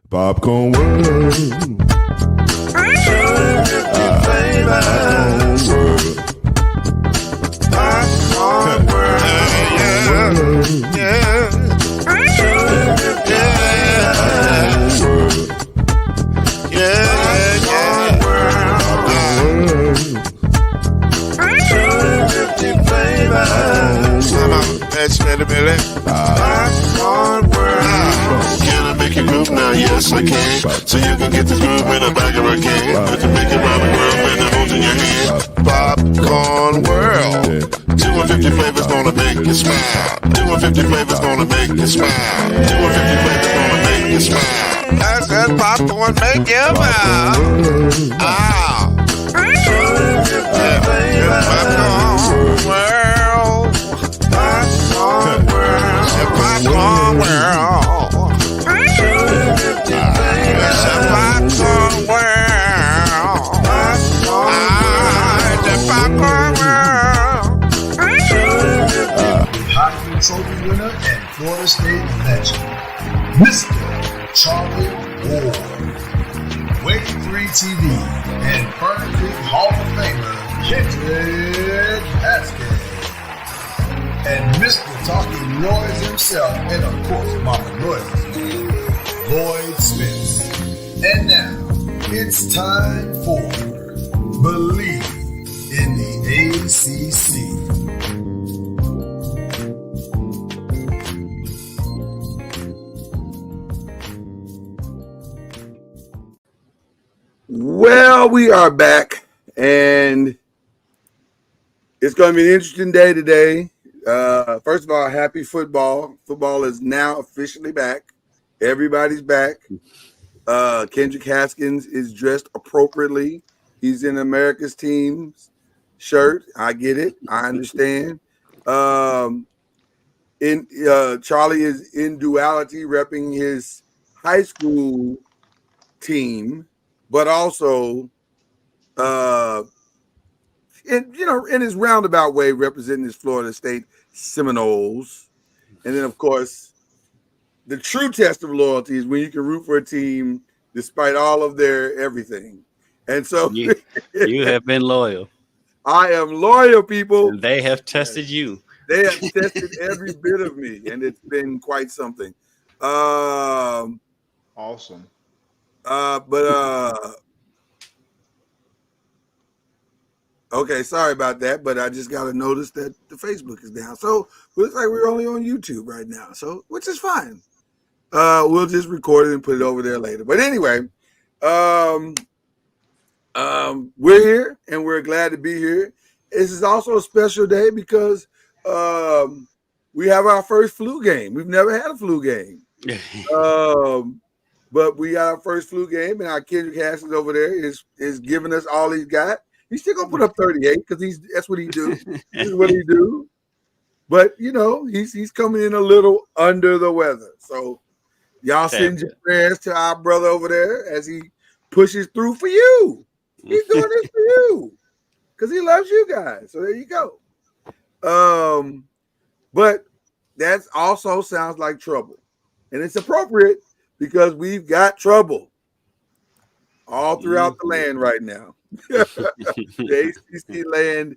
Popcorn World. Popcorn World. Yeah. Can I make you groove now? Yes, I can. So you can get this groove in a bag of a can. I can make it round the world when it holds in your hand. Popcorn World. 250 flavors gonna make you smile. 250 flavors gonna make you smile. 250 flavors gonna make you smile. I said popcorn make you smile. Ah. Popcorn World. Popcorn World. Popcorn World. Popcorn World. The Popcorn World. Heisman Trophy winner and Florida State legend, Mr. Charlie Ward. Wave 3 TV and Fern Creek Hall of Famer, Kendrick Haskins. And Mr. Talking Noise himself, and of course Mama Noise's name, Lloyd Smith. And now, it's time for Believe in the ACC. Well, we are back, and it's going to be an interesting day today. First of all, happy football. Football is now officially back. Everybody's back. Kendrick Haskins is dressed appropriately. He's in America's team's shirt. I get it. I understand. Charlie is in duality, repping his high school team, but also, in his roundabout way, representing his Florida State Seminoles. And then, of course, the true test of loyalty is when you can root for a team despite all of their everything. And so you have been loyal. I am loyal, people. And they have tested you. They have tested every bit of me, and it's been quite something. Awesome. Okay, sorry about that, but I just got to notice that the Facebook is down. So it looks like we're only on YouTube right now, so which is fine. We'll just record it and put it over there later. But anyway, we're here, and we're glad to be here. This is also a special day because we have our first flu game. We've never had a flu game. But we got our first flu game, and our Kendrick Haskins over there is giving us all he's got. He's still gonna put up 38 because that's what he do. This is what he do. But he's coming in a little under the weather. So y'all send your prayers to our brother over there as he pushes through for you. He's doing this for you because he loves you guys. So there you go. But that also sounds like trouble, and it's appropriate because we've got trouble all throughout the land right now. The ACC land,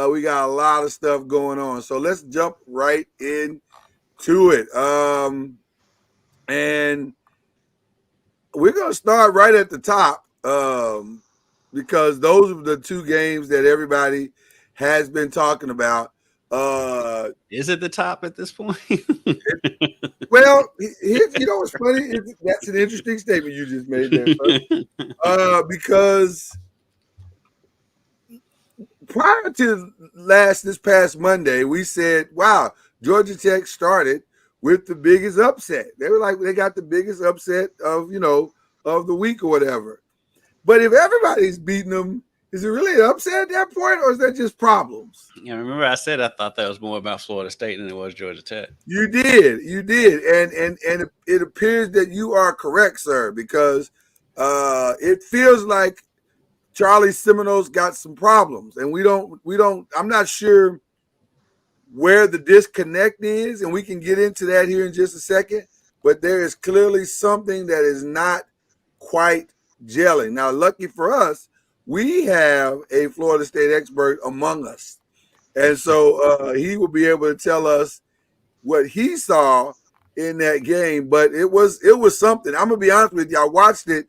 we got a lot of stuff going on. So let's jump right into it. And we're going to start right at the top because those are the two games that everybody has been talking about. Is it the top at this point? Well, what's funny? That's an interesting statement you just made there, because prior to this past Monday, we said, wow, Georgia Tech started with the biggest upset. They were like, they got the biggest upset of the week or whatever. But if everybody's beating them, is it really an upset at that point, or is that just problems? Yeah, remember I said I thought that was more about Florida State than it was Georgia Tech. You did, and it appears that you are correct, sir, because it feels like Charlie Seminoles got some problems, and we don't. I'm not sure where the disconnect is, and we can get into that here in just a second. but there is clearly something that is not quite gelling. Now, lucky for us, we have a Florida State expert among us. And so he will be able to tell us what he saw in that game. But it was something. I'm gonna be honest with you. I watched it,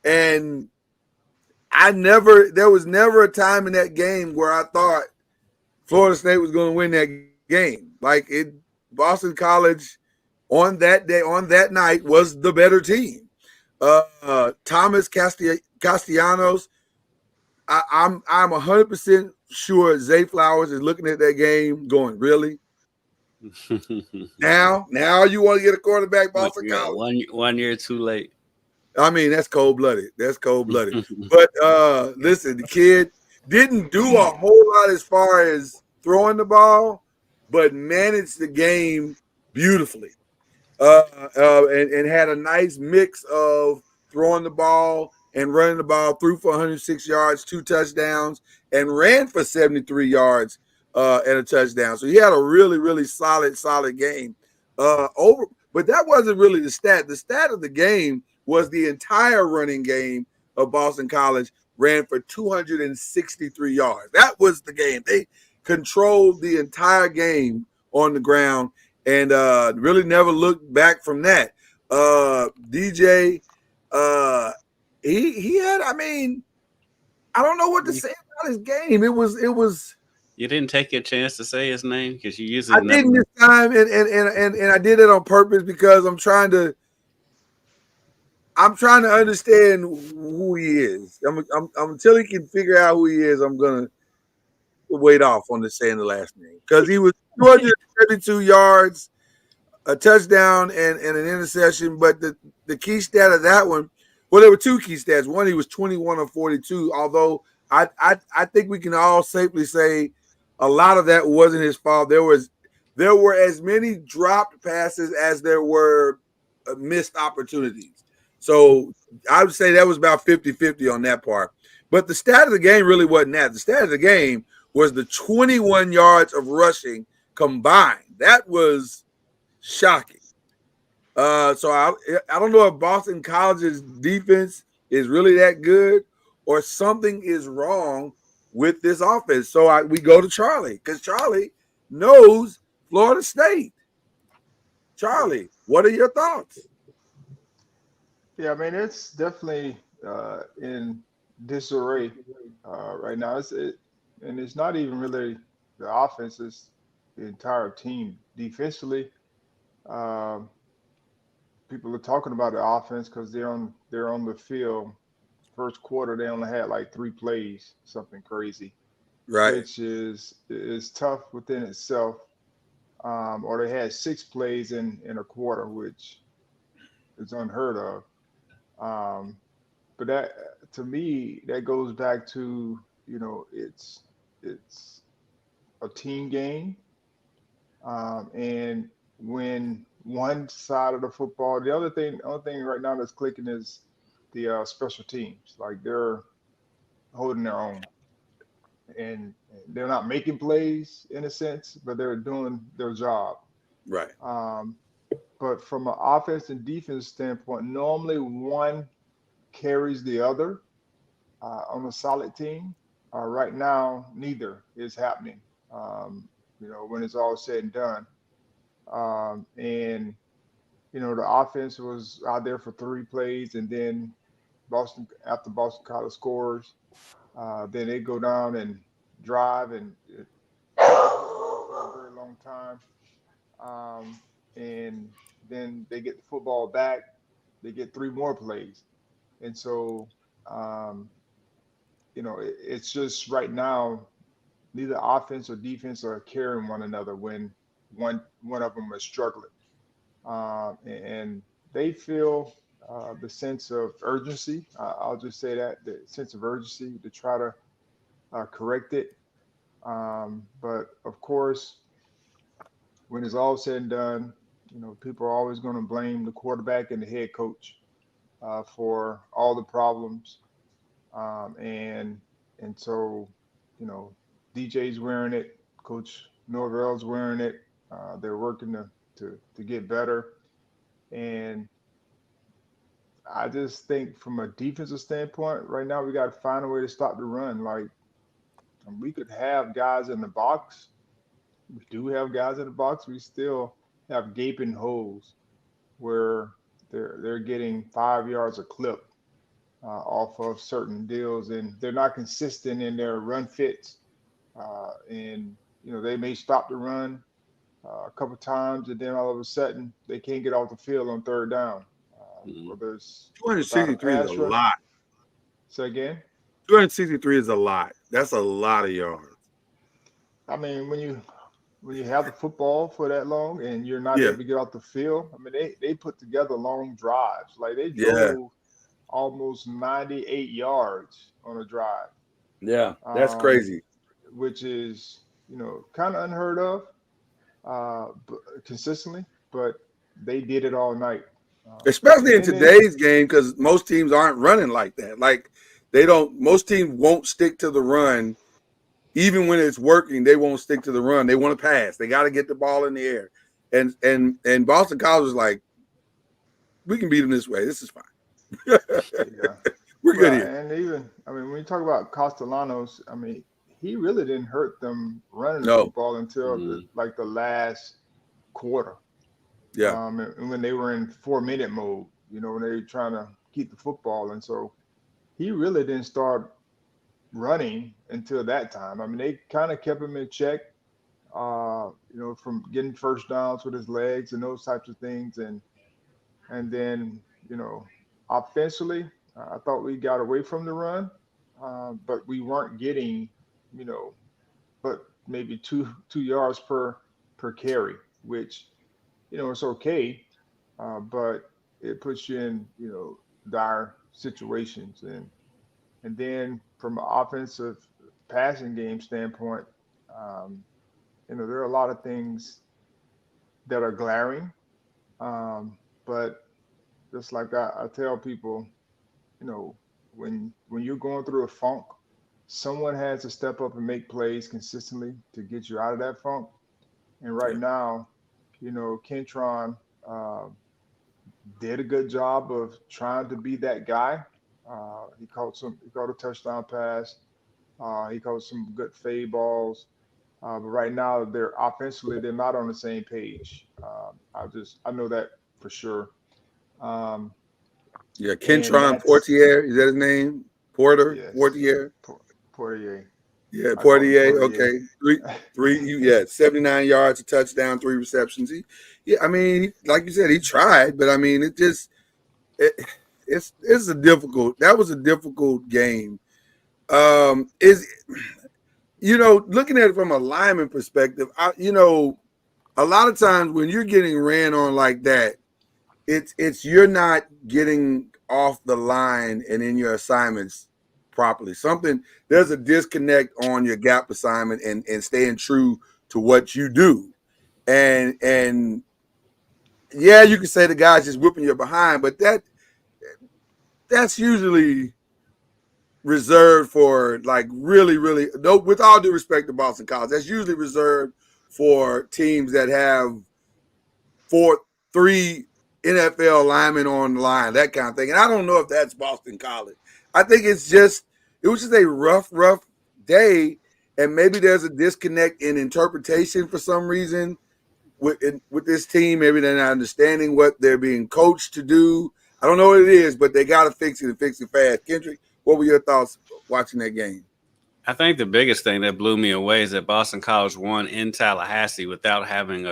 and there was never a time in that game where I thought Florida State was going to win that game. Like Boston College on that day, on that night, was the better team. Thomas Castellanos, I'm 100% sure Zay Flowers is looking at that game going, really? Now you want to get a quarterback, Boston College? One year too late. I mean, that's cold-blooded. But listen, the kid didn't do a whole lot as far as throwing the ball, but managed the game beautifully. And had a nice mix of throwing the ball and running the ball, threw for 106 yards, 2 touchdowns, and ran for 73 yards and a touchdown. So he had a really, really solid game. But that wasn't really the stat. The stat of the game was the entire running game of Boston College ran for 263 yards. That was the game. They controlled the entire game on the ground and really never looked back from that. DJ, he had, I mean, I don't know what to say about his game. It was. You didn't take your chance to say his name because you usually. I didn't this time, and I did it on purpose because I'm trying to understand who he is. I'm until he can figure out who he is, I'm gonna wait off on the saying the last name because he was 232 yards, a touchdown, and an interception. But the key stat of that one, well, there were 2 key stats. One, he was 21 of 42. Although I think we can all safely say a lot of that wasn't his fault. There were as many dropped passes as there were missed opportunities. So I would say that was about 50-50 on that part. But the stat of the game really wasn't that. The stat of the game was the 21 yards of rushing combined. That was shocking. So I don't know if Boston College's defense is really that good or something is wrong with this offense. So we go to Charlie because Charlie knows Florida State. Charlie, what are your thoughts? Yeah, I mean, it's definitely in disarray right now. And it's not even really the offense, it's the entire team. Defensively, people are talking about the offense because they're on the field. First quarter, they only had like 3 plays, something crazy, Right. which is tough within itself. Or they had 6 plays in a quarter, which is unheard of. But that, to me, that goes back to, it's a team game. And when one side of the football, the other thing right now that's clicking is the special teams. Like they're holding their own, and they're not making plays in a sense, but they're doing their job. Right. But from an offense and defense standpoint, normally one carries the other on a solid team. Right now, neither is happening. When it's all said and done, and the offense was out there for 3 plays, and then after Boston College scores, then they go down and drive and for a very long time, and then they get the football back. They get 3 more plays, and so it's just right now neither offense or defense are carrying one another when one of them is struggling, and they feel the sense of urgency. I'll just say that the sense of urgency to try to correct it. But of course, when it's all said and done, people are always going to blame the quarterback and the head coach for all the problems. And so, DJ's wearing it, Coach Norvell's wearing it. They're working to get better. And I just think from a defensive standpoint, right now we got to find a way to stop the run. Like we could have guys in the box. We do have guys in the box. We still have gaping holes where they're getting 5 yards a clip off of certain deals, and they're not consistent in their run fits. And they may stop the run a couple times, and then all of a sudden they can't get off the field on third down. Whether it's without a 263 is pass a rush. lot. Say again. 263 is a lot. That's a lot of yards. I mean, when you have the football for that long and you're not Yeah. able to get off the field, I mean, they put together long drives. Like they Yeah. drove almost 98 yards on a drive. Yeah, that's crazy. Which is, kind of unheard of consistently, but they did it all night. Especially in today's game, because most teams aren't running like that. Like most teams won't stick to the run. Even when it's working, they won't stick to the run. They want to pass. They got to get the ball in the air. And Boston College was like, we can beat them this way. This is fine. Yeah. We're good here. And even, when you talk about Castellanos, he really didn't hurt them running the No. football until the last quarter. Yeah. And when they were in 4-minute mode, when they were trying to keep the football. And so he really didn't start running until that time. They kind of kept him in check, from getting first downs with his legs and those types of things. And then, offensively, I thought we got away from the run, but we weren't getting, but maybe 2 yards per carry, which, it's okay, but it puts you in, dire situations. And then from an offensive passing game standpoint, there are a lot of things that are glaring, but just like I tell people, when you're going through a funk, someone has to step up and make plays consistently to get you out of that funk. And right now, Kentron did a good job of trying to be that guy. He caught a touchdown pass. He caught some good fade balls. But right now, they're not on the same page. I know that for sure. Kentron Portier, is that his name? Porter? Yes. Portier? Portier. Yeah, Portier. Okay. Three, 79 yards, a touchdown, 3 receptions. Like you said, he tried, but that was a difficult game. Looking at it from a lineman perspective, a lot of times when you're getting ran on like that, it's you're not getting off the line and in your assignments properly. There's a disconnect on your gap assignment and staying true to what you do. And yeah, you can say the guy's just whipping you behind, but that's usually reserved for really, really, with all due respect to Boston College, that's usually reserved for teams that have 3 NFL linemen on the line, that kind of thing. And I don't know if that's Boston College. I think it was just a rough day, and maybe there's a disconnect in interpretation for some reason with this team. Maybe they're not understanding what they're being coached to do. I don't know what it is, but they got to fix it and fix it fast. Kendrick, what were your thoughts watching that game? I think the biggest thing that blew me away is that Boston College won in Tallahassee without having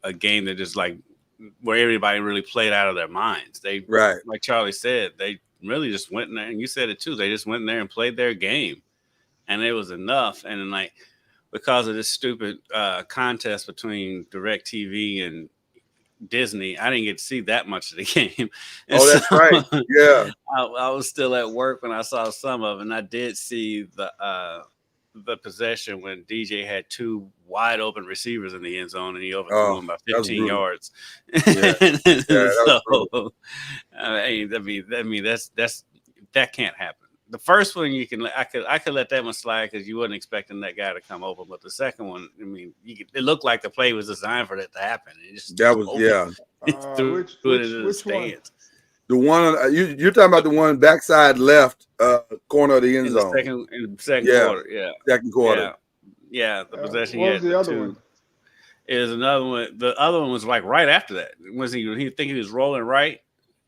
a game that just where everybody really played out of their minds. Like Charlie said, they really just went in there, and you said it too. They just went in there and played their game, and it was enough. And then, because of this stupid contest between DirecTV and Disney, I didn't get to see that much of the game. That's right. Yeah, I was still at work when I saw some of it, and I did see the possession when DJ had 2 wide open receivers in the end zone, and he overthrew them by 15 yards. Yeah. That can't happen. the first one I could let that one slide because you wasn't expecting that guy to come over, but the second one, I mean, it looked like the play was designed for that to happen. Which one? The one you're talking about, the one backside left corner of the end zone. In the second quarter, second quarter. Yeah, the possession. What was the other one? Is another one. The other one was like right after that. Was he think he was rolling right,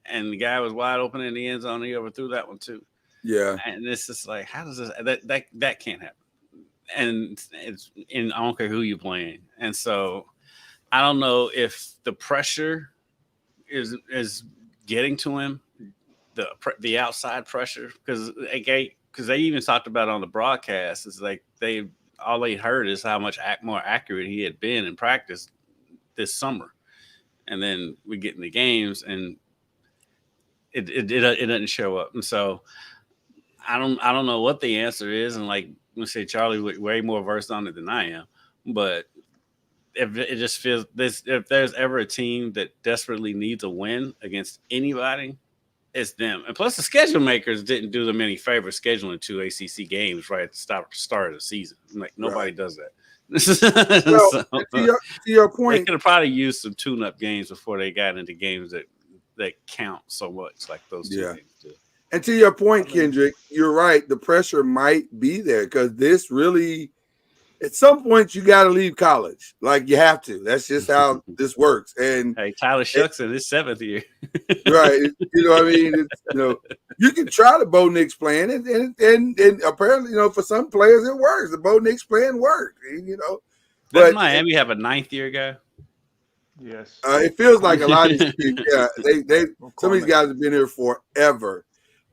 and the guy was wide open in the end zone. He overthrew that one too. Yeah, and it's just like, how does this that can't happen? And I don't care who you're playing. And so I don't know if the pressure is getting to him, the outside pressure, because they even talked about on the broadcast. It's like all they heard is how much more accurate he had been in practice this summer, and then we get in the games and it doesn't show up. And so I don't know what the answer is. And like we say, Charlie way more versed on it than I am, but if it just feels if there's ever a team that desperately needs a win against anybody, it's them. And plus, the schedule makers didn't do them any favor scheduling 2 ACC games right at the start of the season. Like nobody does that. Well, to your point, they could have probably used some tune-up games before they got into games that count so much, like those two games do. And to your point, Kendrick, you're right. The pressure might be there because this really, at some point, you got to leave college. Like you have to. That's just how this works. And hey, Tyler Shucks in his 7th year, right? You know what I mean? You can try the Bo Nix plan, and apparently, for some players it works. The Bo Nix plan worked. But Miami have a 9th year guy. Yes, it feels like a lot of these people. Yeah, some of these guys have been here forever.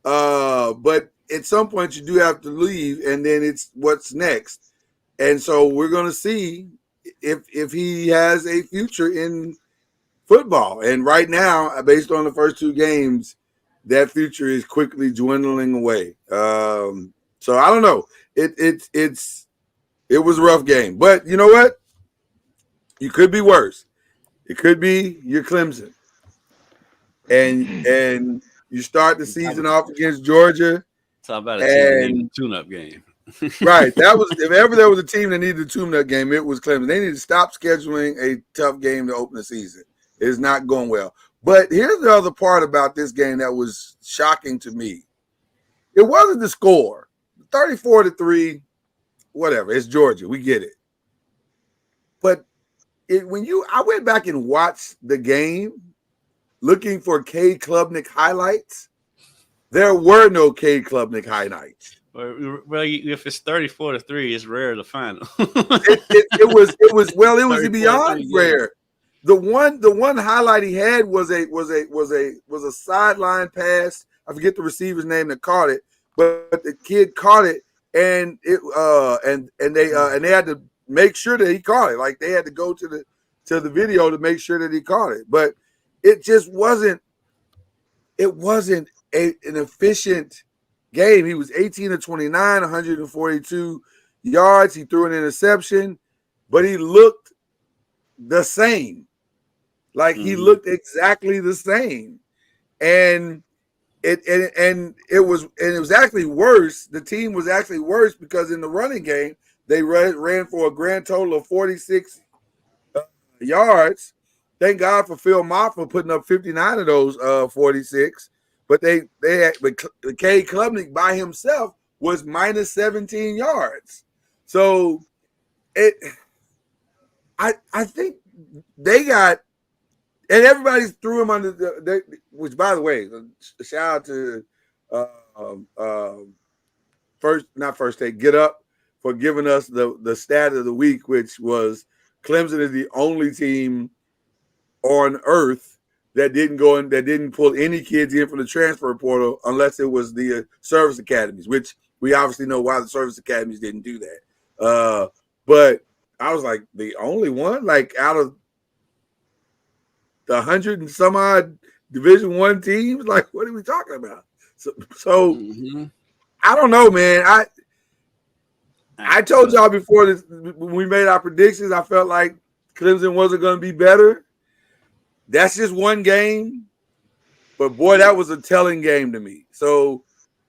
But at some point you do have to leave, and then it's what's next. And so we're going to see if he has a future in football. And right now, based on the first 2 games, that future is quickly dwindling away. So I don't know. It was a rough game, but you know what? You could be worse. It could be you're Clemson, and you start the season off against Georgia. Talk about a tune-up game. Right. That was, if ever there was a team that needed a tune-up game, it was Clemson. They need to stop scheduling a tough game to open the season. It's not going well. But here's the other part about this game that was shocking to me. It wasn't the score. 34-3, whatever. It's Georgia. We get it. But I went back and watched the game looking for Cade Klubnik highlights. There were no Cade Klubnik highlights. Well, if it's 34-3, it's rare to find them. it was beyond rare. The one highlight he had was a sideline pass. I forget the receiver's name that caught it, but the kid caught it, and they had to make sure that he caught it. Like they had to go to the video to make sure that he caught it. But it just wasn't. It wasn't an efficient game. He was 18 of 29, 142 yards. He threw an interception, but he looked the same. Like he looked exactly the same. And it was actually worse. The team was actually worse because in the running game, they ran for a grand total of 46 yards. Thank God for Phil Mott for putting up 59 of those 46. But Cade Klubnik by himself was minus 17 yards. So I think they got, and everybody threw him under which, by the way, shout out to First Take, Get Up, for giving us the stat of the week, which was Clemson is the only team on earth that didn't pull any kids in from the transfer portal unless it was the service academies, which we obviously know why the service academies didn't do that. But I was like, the only one, like out of the 100 and some odd Division I teams, like what are we talking about? So I don't know, man. I told y'all before this, when we made our predictions, I felt like Clemson wasn't going to be better. That's just one game, but boy, that was a telling game to me. So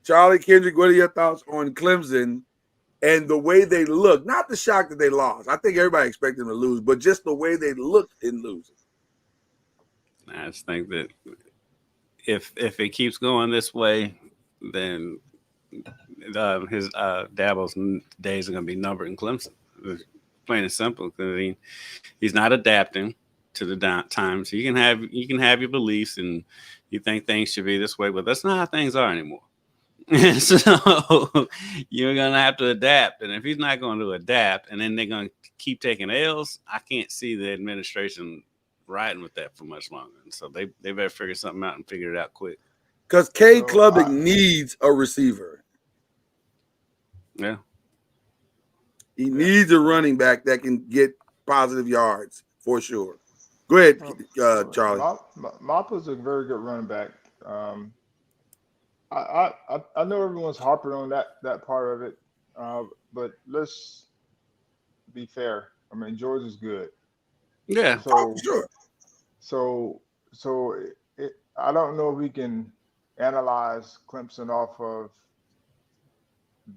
Charlie, Kendrick, what are your thoughts on Clemson and the way they look? Not the shock that they lost. I think everybody expected them to lose, but just the way they looked in losing. I just think that if it keeps going this way, then his Dabo's days are going to be numbered in Clemson. It's plain and simple, because he's not adapting to the times. You can have your beliefs and you think things should be this way, but that's not how things are anymore. So you're gonna have to adapt, and if he's not going to adapt, and then they're going to keep taking L's, I can't see the administration riding with that for much longer. And so they better figure something out and figure it out quick. Because Cade Klubnik needs a receiver. Yeah, he needs a running back that can get positive yards for sure. Go ahead, Charlie. Mapa's a very good running back. I know everyone's harping on that part of it, but let's be fair. I mean, George is good. Yeah. So sure. So I don't know if we can analyze Clemson off of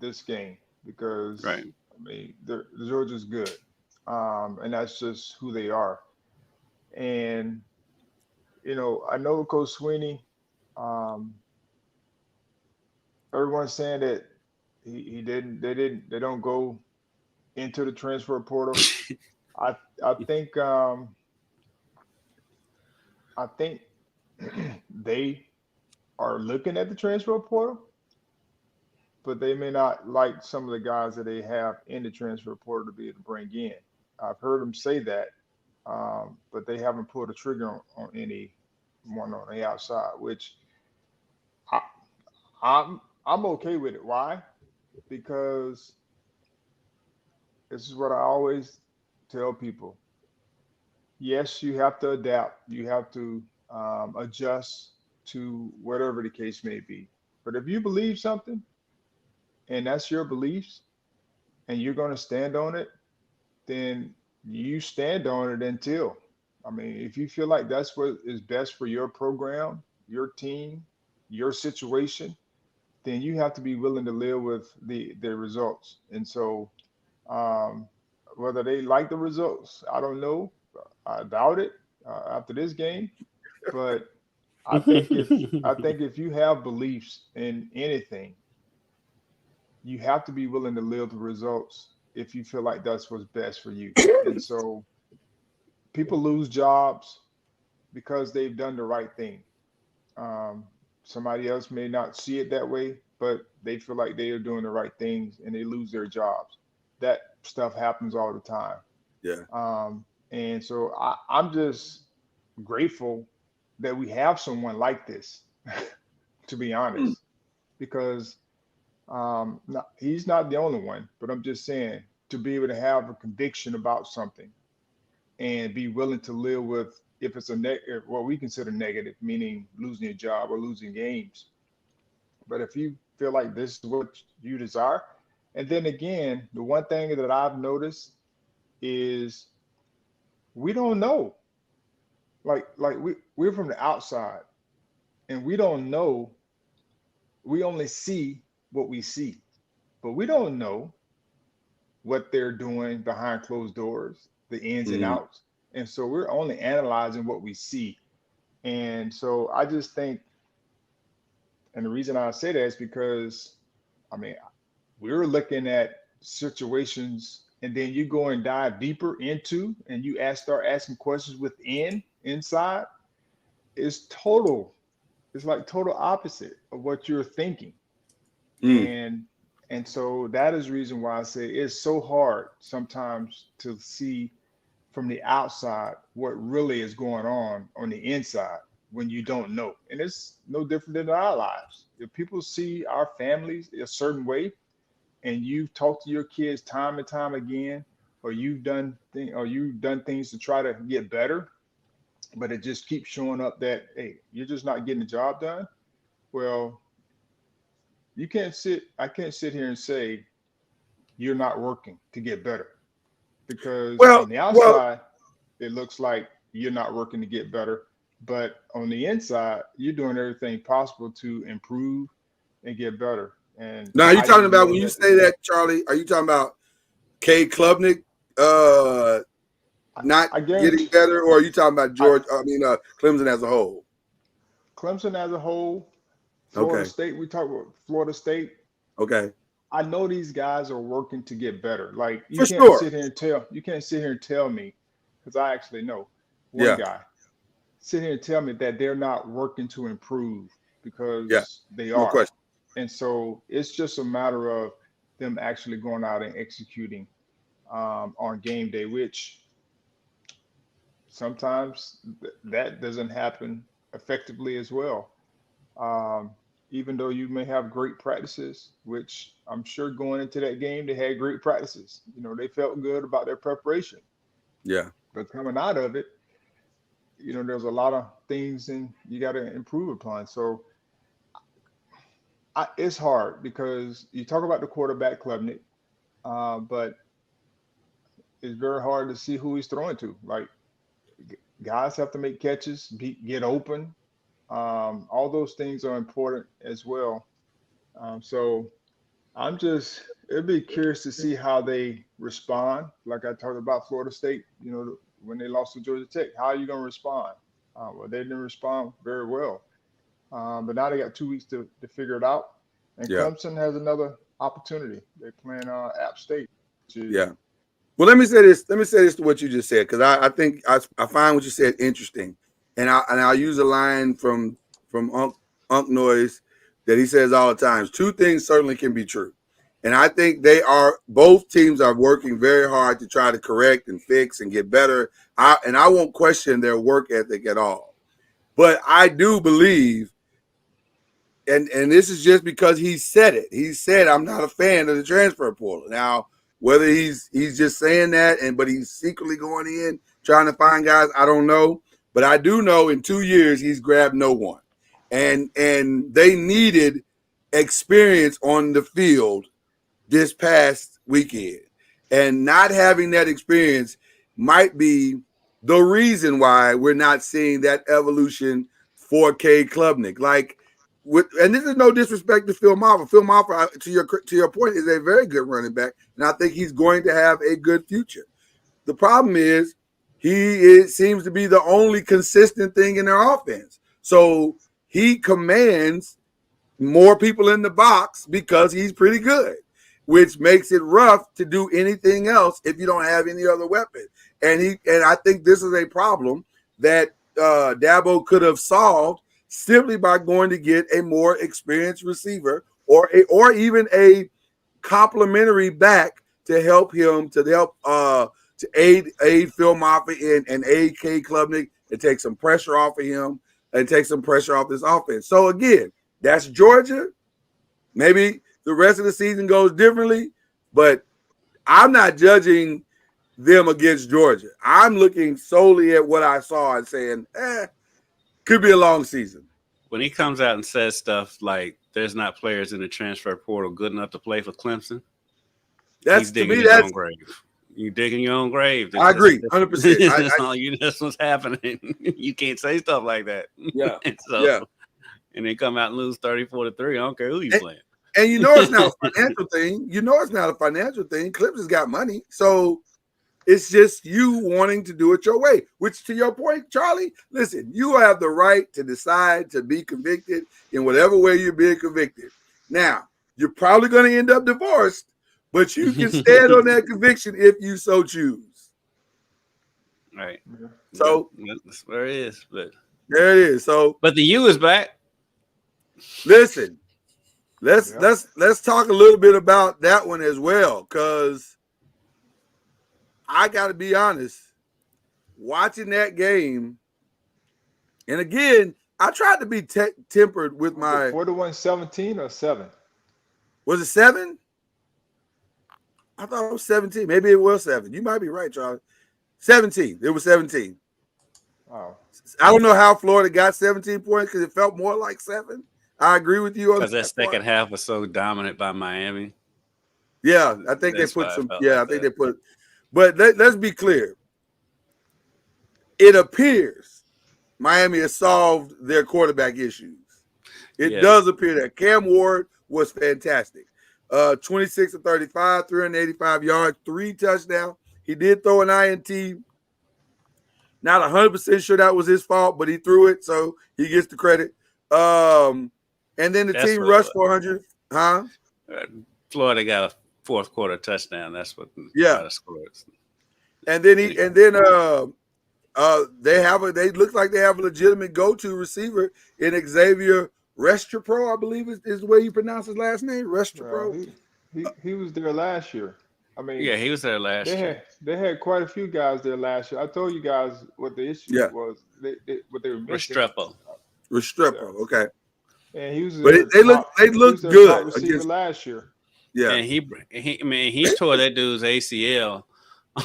this game, because right. I mean, the Georgia's good, and that's just who they are. And I know Coach Sweeney. Everyone's saying that they don't go into the transfer portal. I think they are looking at the transfer portal, but they may not like some of the guys that they have in the transfer portal to be able to bring in. I've heard them say that, but they haven't pulled a trigger on anyone on the outside, which I'm okay with it. Why? Because this is what I always tell people. Yes, you have to adapt. You have to adjust to whatever the case may be. But if you believe something, and that's your beliefs, and you're going to stand on it, then you stand on it until. I mean, if you feel like that's what is best for your program, your team, your situation, then you have to be willing to live with the results. And so whether they like the results, I don't know. I doubt it after this game. But I think if you have beliefs in anything, you have to be willing to live the results if you feel like that's what's best for you. And so people lose jobs because they've done the right thing. Somebody else may not see it that way, but they feel like they are doing the right things and they lose their jobs. That stuff happens all the time. Yeah. And so I'm just grateful that we have someone like this, to be honest, because he's not the only one, but I'm just saying, to be able to have a conviction about something and be willing to live with, if it's what we consider negative, meaning losing your job or losing games. But if you feel like this is what you desire, and then again, the one thing that I've noticed is we don't know. Like we're from the outside, and we don't know. We only see what we see, but we don't know what they're doing behind closed doors, the ins and outs. And so we're only analyzing what we see. And so I just think, and the reason I say that is because, I mean, we're looking at situations, and then you go and dive deeper into, and you start asking questions inside. It's like total opposite of what you're thinking. And so that is the reason why I say it's so hard sometimes to see from the outside what really is going on the inside when you don't know. And it's no different than our lives. If people see our families a certain way, and you've talked to your kids time and time again, or you've done things to try to get better, but it just keeps showing up that, hey, you're just not getting the job done. Well, I can't sit here and say you're not working to get better, because on the outside, it looks like you're not working to get better. But on the inside, you're doing everything possible to improve and get better. And now, are you talking about when you that, say that, Charlie? Are you talking about K. Klubnik not getting better, or are you talking about Clemson as a whole? Clemson as a whole, Florida State. We talk about Florida State. Okay. I know these guys are working to get better. Like you can't sit here and tell me, because I actually know one guy. Sit here and tell me that they're not working to improve, because they are. No question. And so it's just a matter of them actually going out and executing on game day, which sometimes that doesn't happen effectively as well. Even though you may have great practices, which I'm sure going into that game, they had great practices. You know, they felt good about their preparation. Yeah. But coming out of it, you know, there's a lot of things and you got to improve upon. So it's hard because you talk about the quarterback, Klubnik, but it's very hard to see who he's throwing to. Like, guys have to make catches, get open. All those things are important as well. So it'd be curious to see how they respond. Like I talked about Florida State, you know, when they lost to Georgia Tech, how are you going to respond? Well, they didn't respond very well. But now they got 2 weeks to figure it out. And Clemson has another opportunity. They're playing App State. Well, let me say this to what you just said, because I think I find what you said interesting. And I'll use a line from Unc Noise that he says all the time. 2 things certainly can be true. And I think both teams are working very hard to try to correct and fix and get better. I won't question their work ethic at all. But I do believe, and this is just because he said it. He said, I'm not a fan of the transfer portal. Now, whether he's just saying that but he's secretly going in trying to find guys, I don't know. But I do know in 2 years he's grabbed no one. And they needed experience on the field this past weekend. And not having that experience might be the reason why we're not seeing that evolution for K. Klubnik. And this is no disrespect to Phil Maffa. Phil Maffa, to your point, is a very good running back, and I think he's going to have a good future. The problem is he seems to be the only consistent thing in their offense. So he commands more people in the box because he's pretty good, which makes it rough to do anything else if you don't have any other weapon. And I think this is a problem that Dabo could have solved simply by going to get a more experienced receiver or even a complimentary back to help him, to aid Phil Moffitt and aid K. Klubnik and take some pressure off of him and take some pressure off this offense. So again, that's Georgia. Maybe the rest of the season goes differently, but I'm not judging them against Georgia. I'm looking solely at what I saw and saying, could be a long season. When he comes out and says stuff like there's not players in the transfer portal good enough to play for Clemson, he's digging his own grave. You digging your own grave. I agree, 100%. That's what's happening. You can't say stuff like that. Yeah. And they come out and lose 34-3. I don't care who you playing. And you know it's not a financial thing. Clemson's got money. So it's just you wanting to do it your way, which to your point, Charlie, listen, you have the right to decide to be convicted in whatever way you're being convicted. Now, you're probably going to end up divorced, but you can stand on that conviction if you so choose. Right. So that's where it is. But there it is. So, but the U is back. Listen, let's talk a little bit about that one as well, because I got to be honest, watching that game, and again, I tried to be tempered with my 41-17 or 7. Was it 7? I thought it was 17. Maybe it was 7. You might be right, Charlie. 17. It was 17. Wow. I don't know how Florida got 17 points because it felt more like 7. I agree with you on that. Because that second half was so dominant by Miami. Yeah, I think they put some. Yeah, I think they put. But let's be clear. It appears Miami has solved their quarterback issues. It does appear that Cam Ward was fantastic. 26 of 35, 385 yards, 3 touchdowns. He did throw an INT. Not 100% sure that was his fault, but he threw it, so he gets the credit. And then the team rushed for 100. Huh? Florida got a fourth quarter touchdown. That's what Florida scored. And then they look like they have a legitimate go-to receiver in Xavier Restrepo, I believe is the way you pronounce his last name. Restrepo. He was there last year. I mean, yeah, he was there last year. They had quite a few guys there last year. I told you guys what the issue was. What they were missing. Restrepo, okay. And he was. But they looked good against last year. Yeah, and he tore that dude's ACL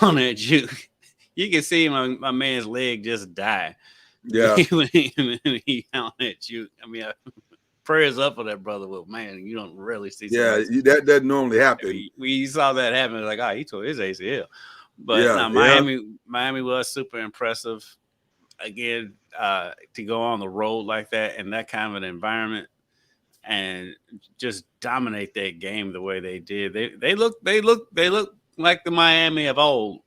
on that juke. You can see my man's leg just die. Yeah, when he on that juke. I mean, prayers up for that brother. Well, man, you don't really see. Yeah, that doesn't normally happen. We saw that happen. Like, he tore his ACL. But Miami was super impressive. Again, to go on the road like that in that kind of an environment and just dominate that game the way they did. They look like the Miami of old.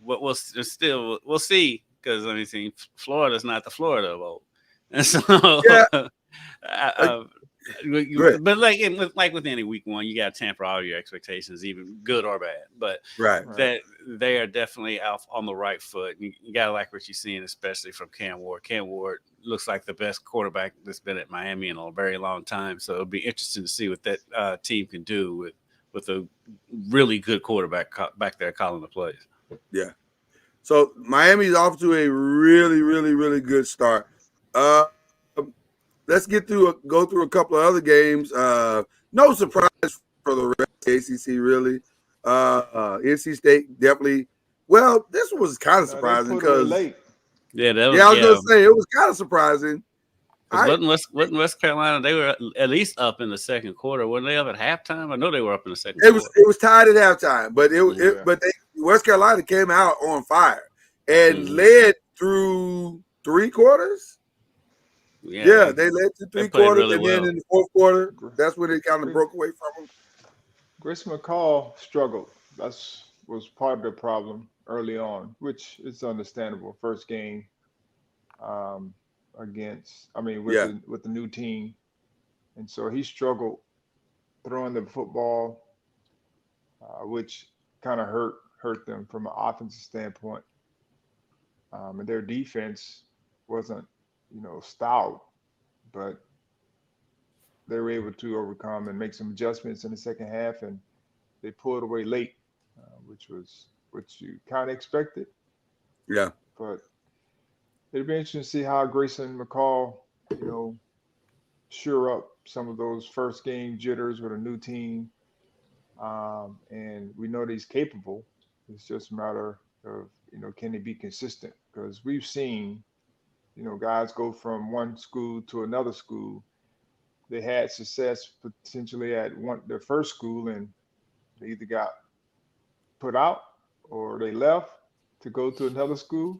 We'll see, because I mean, Florida's not the Florida of old, and so but like with any week one, you got to temper all your expectations, even good or bad. But that they are definitely out on the right foot. You got to like what you're seeing, especially from Cam Ward. Cam Ward looks like the best quarterback that's been at Miami in a very long time. So it'll be interesting to see what that team can do with a really good quarterback back there calling the plays. Yeah. So Miami's off to a really, really, really good start. Let's go through a couple of other games. No surprise for the rest of the ACC, really. NC State definitely. Well, this was kind of surprising because I was going to say it was kind of surprising. Wasn't West Carolina? They were at least up in the second quarter. Weren't they up at halftime? I know they were up in the second quarter. It was tied at halftime, but West Carolina came out on fire and led through 3 quarters. Yeah, they led to 3 quarters, really and then in the fourth quarter, that's when it kind of broke away from them. Grayson McCall struggled. That was part of the problem early on, which is understandable. First game with the new team, and so he struggled throwing the football, which kind of hurt them from an offensive standpoint. And their defense wasn't, stout, but they were able to overcome and make some adjustments in the second half, and they pulled away late, which you kind of expected. Yeah. But it'll be interesting to see how Grayson McCall, shore up some of those first game jitters with a new team. And we know that he's capable. It's just a matter of, can he be consistent? Because we've seen, guys go from one school to another school. They had success potentially at their first school, and they either got put out or they left to go to another school.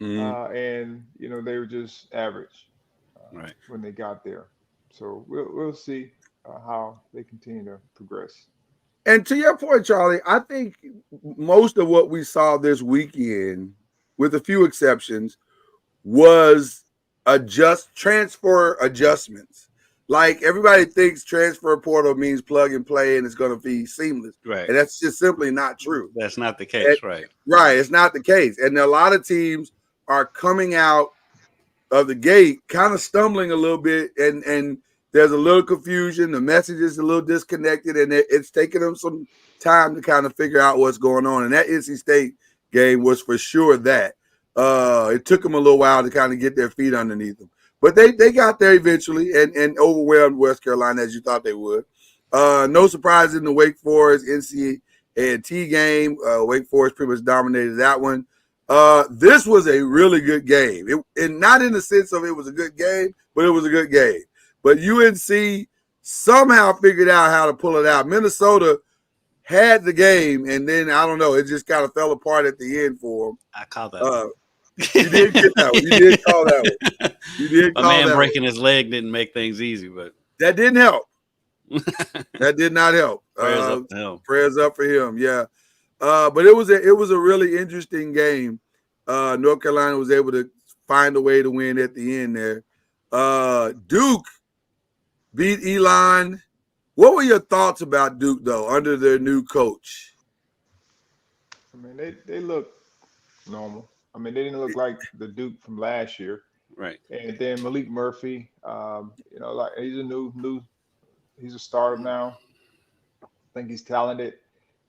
And they were just average when they got there. So we'll see how they continue to progress. And to your point, Charlie, I think most of what we saw this weekend, with a few exceptions, was transfer adjustments. Like, everybody thinks transfer portal means plug and play and it's going to be seamless. Right. And that's just simply not true. That's not the case, right? Right. It's not the case. And a lot of teams are coming out of the gate kind of stumbling a little bit, and there's a little confusion. The message is a little disconnected, and it's taking them some time to kind of figure out what's going on. And that NC State game was for sure that. It took them a little while to kind of get their feet underneath them. But they got there eventually and overwhelmed West Carolina, as you thought they would. No surprise in the Wake Forest NC&T game. Wake Forest pretty much dominated that one. This was a really good game. And not in the sense of it was a good game, but it was a good game. But UNC somehow figured out how to pull it out. Minnesota had the game, and then, I don't know, it just kind of fell apart at the end for them. I call that. You did get that one. You did call that one. You did A call man that breaking one. his leg didn't make things easy, but That didn't help. That did not help. prayers up to him. Prayers up for him. Yeah. But it was a really interesting game. North Carolina was able to find a way to win at the end there. Duke beat Elon. What were your thoughts about Duke, though, under their new coach? I mean, they look normal. I mean, they didn't look like the Duke from last year. Right. And then Malik Murphy, like he's he's a starter now. I think he's talented.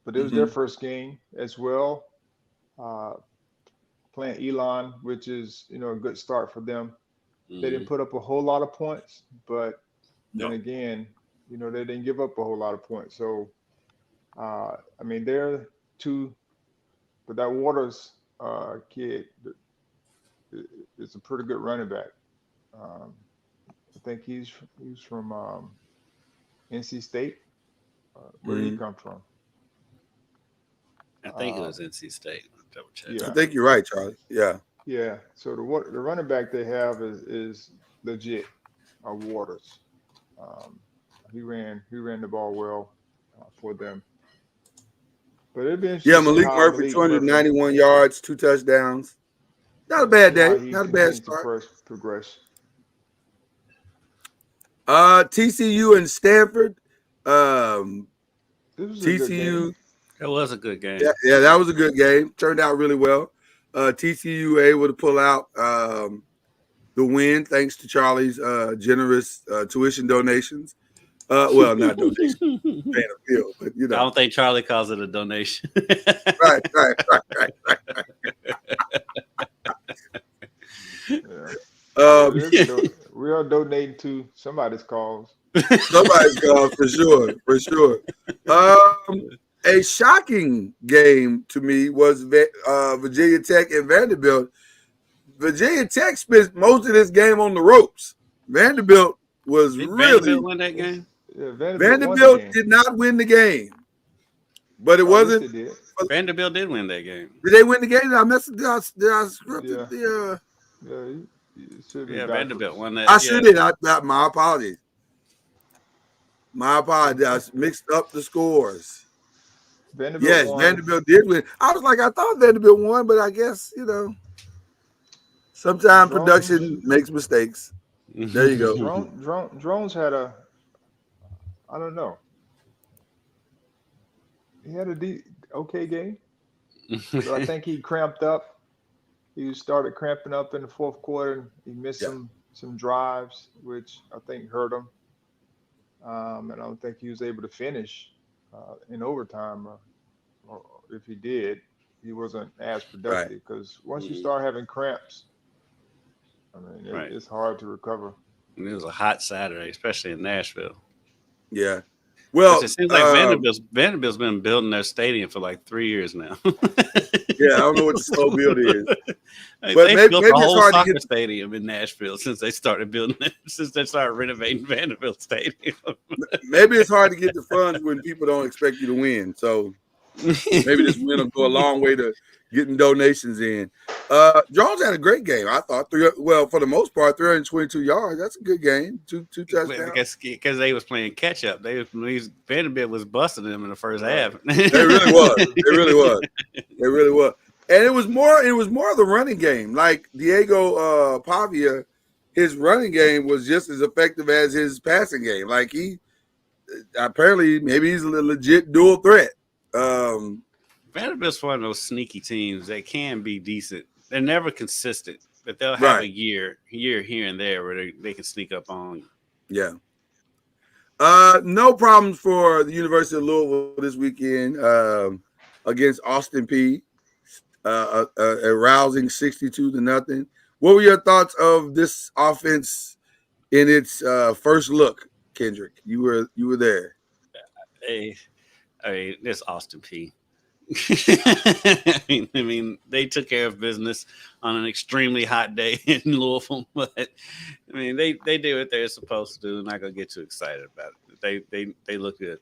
But it was their first game as well. Playing Elon, which is, a good start for them. They didn't put up a whole lot of points, but then again, they didn't give up a whole lot of points. So, they're two, but that Waters kid is a pretty good running back. I think he's from NC State. Where did he come from? I think it was NC State. Double check. Yeah. I think you're right, Charlie. Yeah. Yeah. So the running back they have is legit. Waters. He ran the ball well for them. But it'd be interesting. Yeah, Malik Murphy, 291 yards, 2 touchdowns. Not a bad day. Not a bad start. Progress. TCU and Stanford. This was a good game. It was a good game. Yeah, that was a good game. Turned out really well. TCU able to pull out the win thanks to Charlie's generous tuition donations. Well, not donations, paying a bill, but I don't think Charlie calls it a donation. Right. Yeah. We are donating to somebody's cause. Somebody's cause for sure. A shocking game to me was Virginia Tech and Vanderbilt. Virginia Tech spent most of this game on the ropes. Vanderbilt was Vanderbilt win that game? Yeah, Vanderbilt did not win the game, but it wasn't. Vanderbilt did win that game. Did they win the game? Did I mess it? Did I script it? Yeah, Vanderbilt won that. I sure did. My apologies. I mixed up the scores. Vanderbilt won. Vanderbilt did win. I was like, I thought Vanderbilt won, but I guess, sometimes production makes mistakes. There you go. Drones had I don't know. He had a okay game. But I think he cramped up. He started cramping up in the fourth quarter. And he missed some drives, which I think hurt him. And I don't think he was able to finish in overtime. Or if he did, he wasn't as productive because once you start having cramps, it's hard to recover. And it was a hot Saturday, especially in Nashville. Yeah. Well, it seems like Vanderbilt's been building their stadium for like 3 years now. Yeah, I don't know what the slow build is. But maybe built it's a whole hard soccer to get stadium in Nashville since they started building it, since they started renovating Vanderbilt Stadium. Maybe it's hard to get the funds when people don't expect you to win. So maybe this win will go a long way to getting donations in. Jones had a great game, I thought. For the most part, 322 yards. That's a good game. Two touchdowns. Because they was playing catch up. Vanderbilt was busting them in the first half. They really was. And it was more of the running game. Like Diego Pavia, his running game was just as effective as his passing game. Like he apparently maybe he's a legit dual threat. Vanderbilt's one of those sneaky teams that can be decent. They're never consistent, but they'll have a year here and there where they can sneak up on you. Yeah. No problems for the University of Louisville this weekend against Austin Peay. A rousing 62-0. What were your thoughts of this offense in its first look, Kendrick? You were there. This Austin Peay. I mean, they took care of business on an extremely hot day in Louisville, but I mean, they did what they're supposed to do. I'm not gonna get too excited about it. They look good.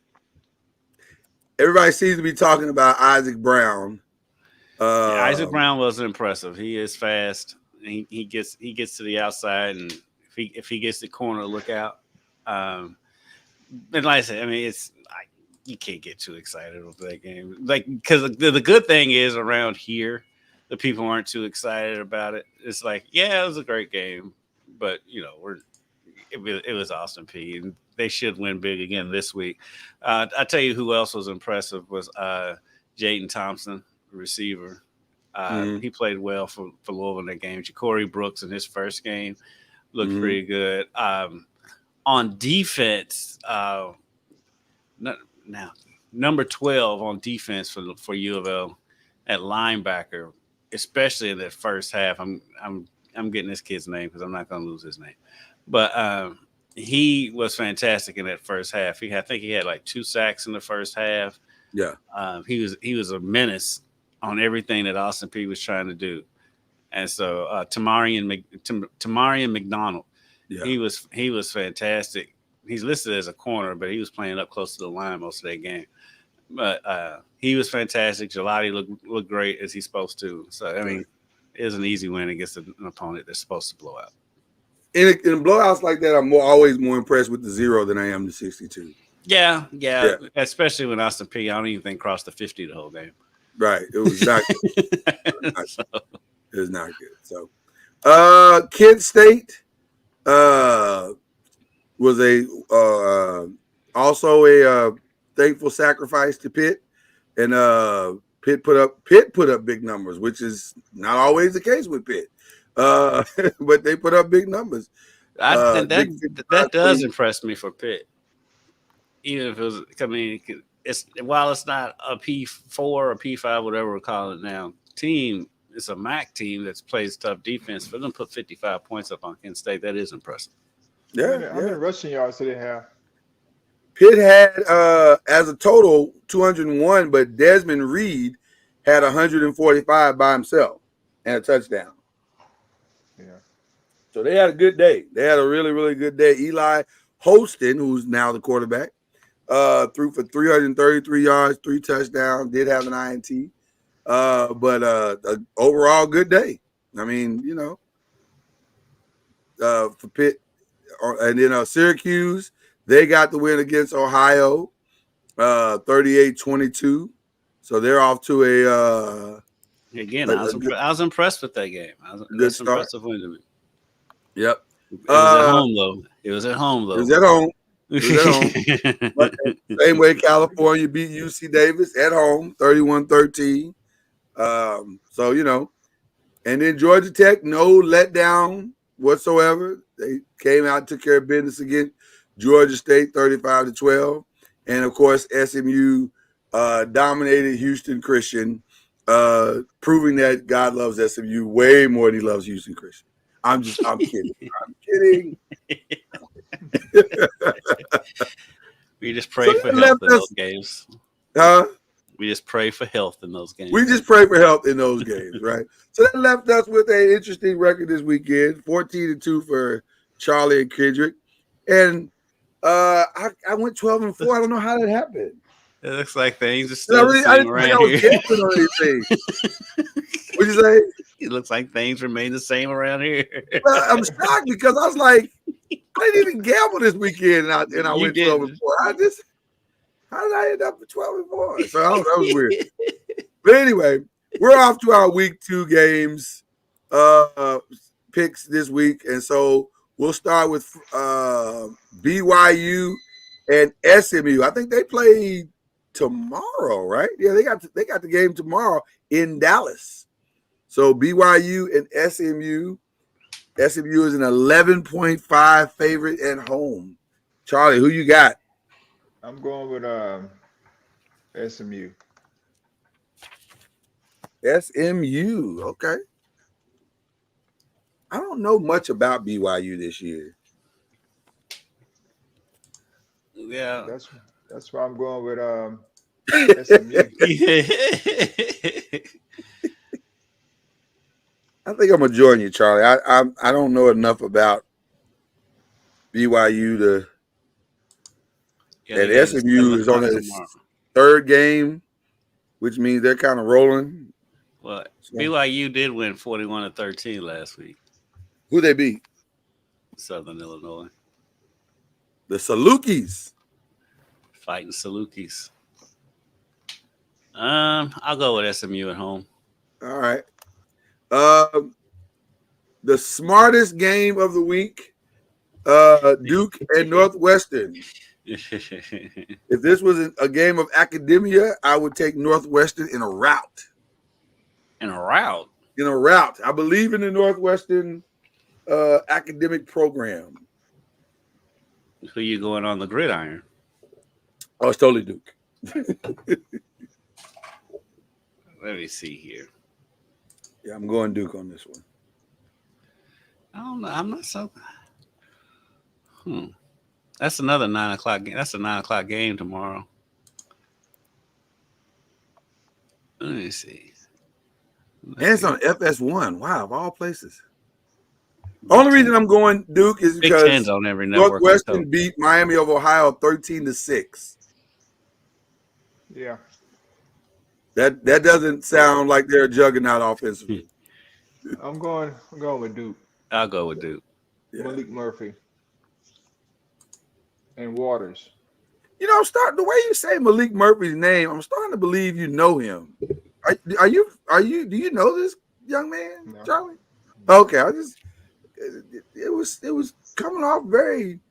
Everybody seems to be talking about Isaac Brown. Yeah, Isaac Brown wasn't impressive. He is fast. He gets to the outside, and if he gets the corner, look out. And like I said, I mean, you can't get too excited with that game. Like, because the good thing is around here, the people aren't too excited about it. It's like, yeah, it was a great game, but it was Austin Peay, and they should win big again this week. I tell you who else was impressive was Jaden Thompson, receiver. He played well for Louisville in that game. Ja'Cory Brooks in his first game looked pretty good. On defense, now number 12 on defense for U of L at linebacker, especially in that first half. I'm getting this kid's name because I'm not going to lose his name, but he was fantastic in that first half. I think he had like 2 sacks in the first half. Yeah, he was a menace on everything that Austin Peay was trying to do, and so Tamarian McDonald, he was fantastic. He's listed as a corner, but he was playing up close to the line most of that game. But he was fantastic. Gelati looked great as he's supposed to. So I mean, it was an easy win against an opponent that's supposed to blow out. In blowouts like that, I'm always more impressed with the 0 than I am the 62. Yeah. Especially when Austin Peay, I don't even think crossed the 50 the whole game. Right. It was not good. It was not good. So Kent State was also a thankful sacrifice to Pitt. And Pitt put up big numbers, which is not always the case with Pitt. But they put up big numbers. And that does impress me for Pitt. Even if it was, I mean, while it's not a P4 or P5, whatever we're calling it now, team, it's a MAC team that plays tough defense. For them to put 55 points up on Kent State, that is impressive. Yeah. How many rushing yards did they have? Pitt had, as a total, 201, but Desmond Reed had 145 by himself and a touchdown. Yeah. So they had a good day. They had a really, really good day. Eli Holston, who's now the quarterback, threw for 333 yards, 3 touchdowns, did have an INT. But an overall good day. I mean, for Pitt. And then Syracuse, they got the win against Ohio, 38-22. So they're off to a again. I was impressed with that game. That's an impressive win to me. Yep. It was at home though. It was at home. But same way California beat UC Davis at home, 31-13. So and then Georgia Tech, no letdown whatsoever. They came out and took care of business against Georgia State, 35-12. And of course, SMU dominated Houston Christian, proving that God loves SMU way more than he loves Houston Christian. I'm kidding. I'm kidding. We just pray for health in those games. We just pray for health in those games. We just pray for health in those games, right? So that left us with an interesting record this weekend, 14-2 for Charlie and Kendrick. And I went 12-4. I don't know how that happened. It looks like things are still the same around here. What'd you say? It looks like things remain the same around here. Well, I'm shocked because I was like, I didn't even gamble this weekend, and I went 12-4. How did I end up with 12-4? So that was weird. But anyway, we're off to our week 2 games picks this week, and so we'll start with BYU and SMU. I think they play tomorrow, right? Yeah, they got the game tomorrow in Dallas. So BYU and SMU. SMU is an 11.5 favorite at home. Charlie, who you got? I'm going with SMU. SMU, okay. I don't know much about BYU this year. Yeah, that's why I'm going with SMU. I think I'm gonna join you, Charlie. I don't know enough about BYU to. And SMU is on its 3rd game, which means they're kind of rolling. Well, BYU did win 41-13 last week. Who they beat? Southern Illinois. The Salukis. Fighting Salukis. I'll go with SMU at home. All right. The smartest game of the week, Duke and Northwestern. If this was a game of academia, I would take Northwestern in a rout. In a rout? In a rout. I believe in the Northwestern academic program. Who you going on the gridiron? Oh, it's totally Duke. Let me see here. Yeah, I'm going Duke on this one. I don't know. I'm not so. That's another 9 o'clock game. That's a 9 o'clock game tomorrow. Let me see. And it's on FS1. Wow, of all places. Only reason I'm going Duke is because on every network. Northwestern beat Miami of Ohio 13-6. Yeah. That doesn't sound like they're a juggernaut offensively. I'm going with Duke. I'll go with Duke. Yeah. Malik Murphy and Waters. You know, the way you say Malik Murphy's name, I'm starting to believe you know him. Do you know this young man, No. Charlie? Okay, it was coming off very,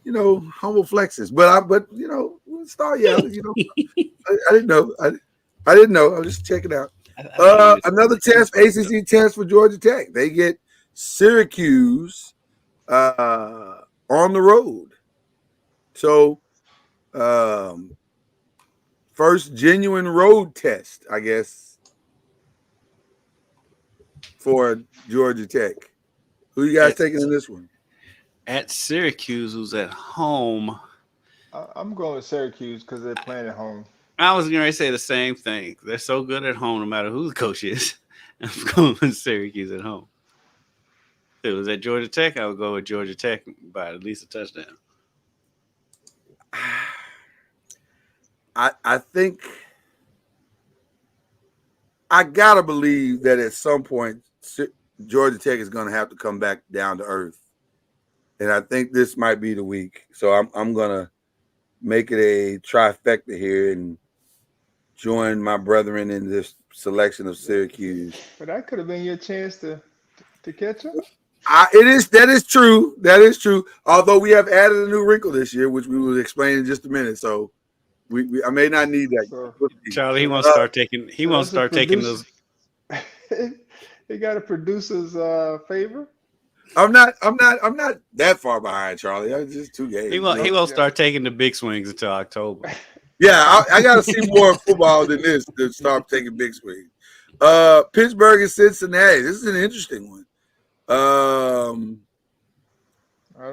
humble flexes. But star yeah, I didn't know. I didn't know. I was just checking out. Another test, ACC test for Georgia Tech. They get Syracuse on the road. So, first genuine road test, I guess, for Georgia Tech. Who you guys taking in this one? At Syracuse, who's at home. I'm going with Syracuse because they're playing at home. I was going to say the same thing. They're so good at home, no matter who the coach is. I'm going with Syracuse at home. If it was at Georgia Tech, I would go with Georgia Tech by at least a touchdown. I think I gotta believe that at some point Georgia Tech is going to have to come back down to earth, and I think this might be the week. So I'm gonna make it a trifecta here and join my brethren in this selection of Syracuse. But that could have been your chance to catch up. That is true. That is true. Although we have added a new wrinkle this year, which we will explain in just a minute. So I may not need that. So, Charlie, he wants to start taking. He wants to start taking those. He got a producer's favor. I'm not that far behind, Charlie. I'm just 2 games. He won't start taking the big swings until October. Yeah, I got to see more football than this to start taking big swings. Pittsburgh and Cincinnati. This is an interesting one.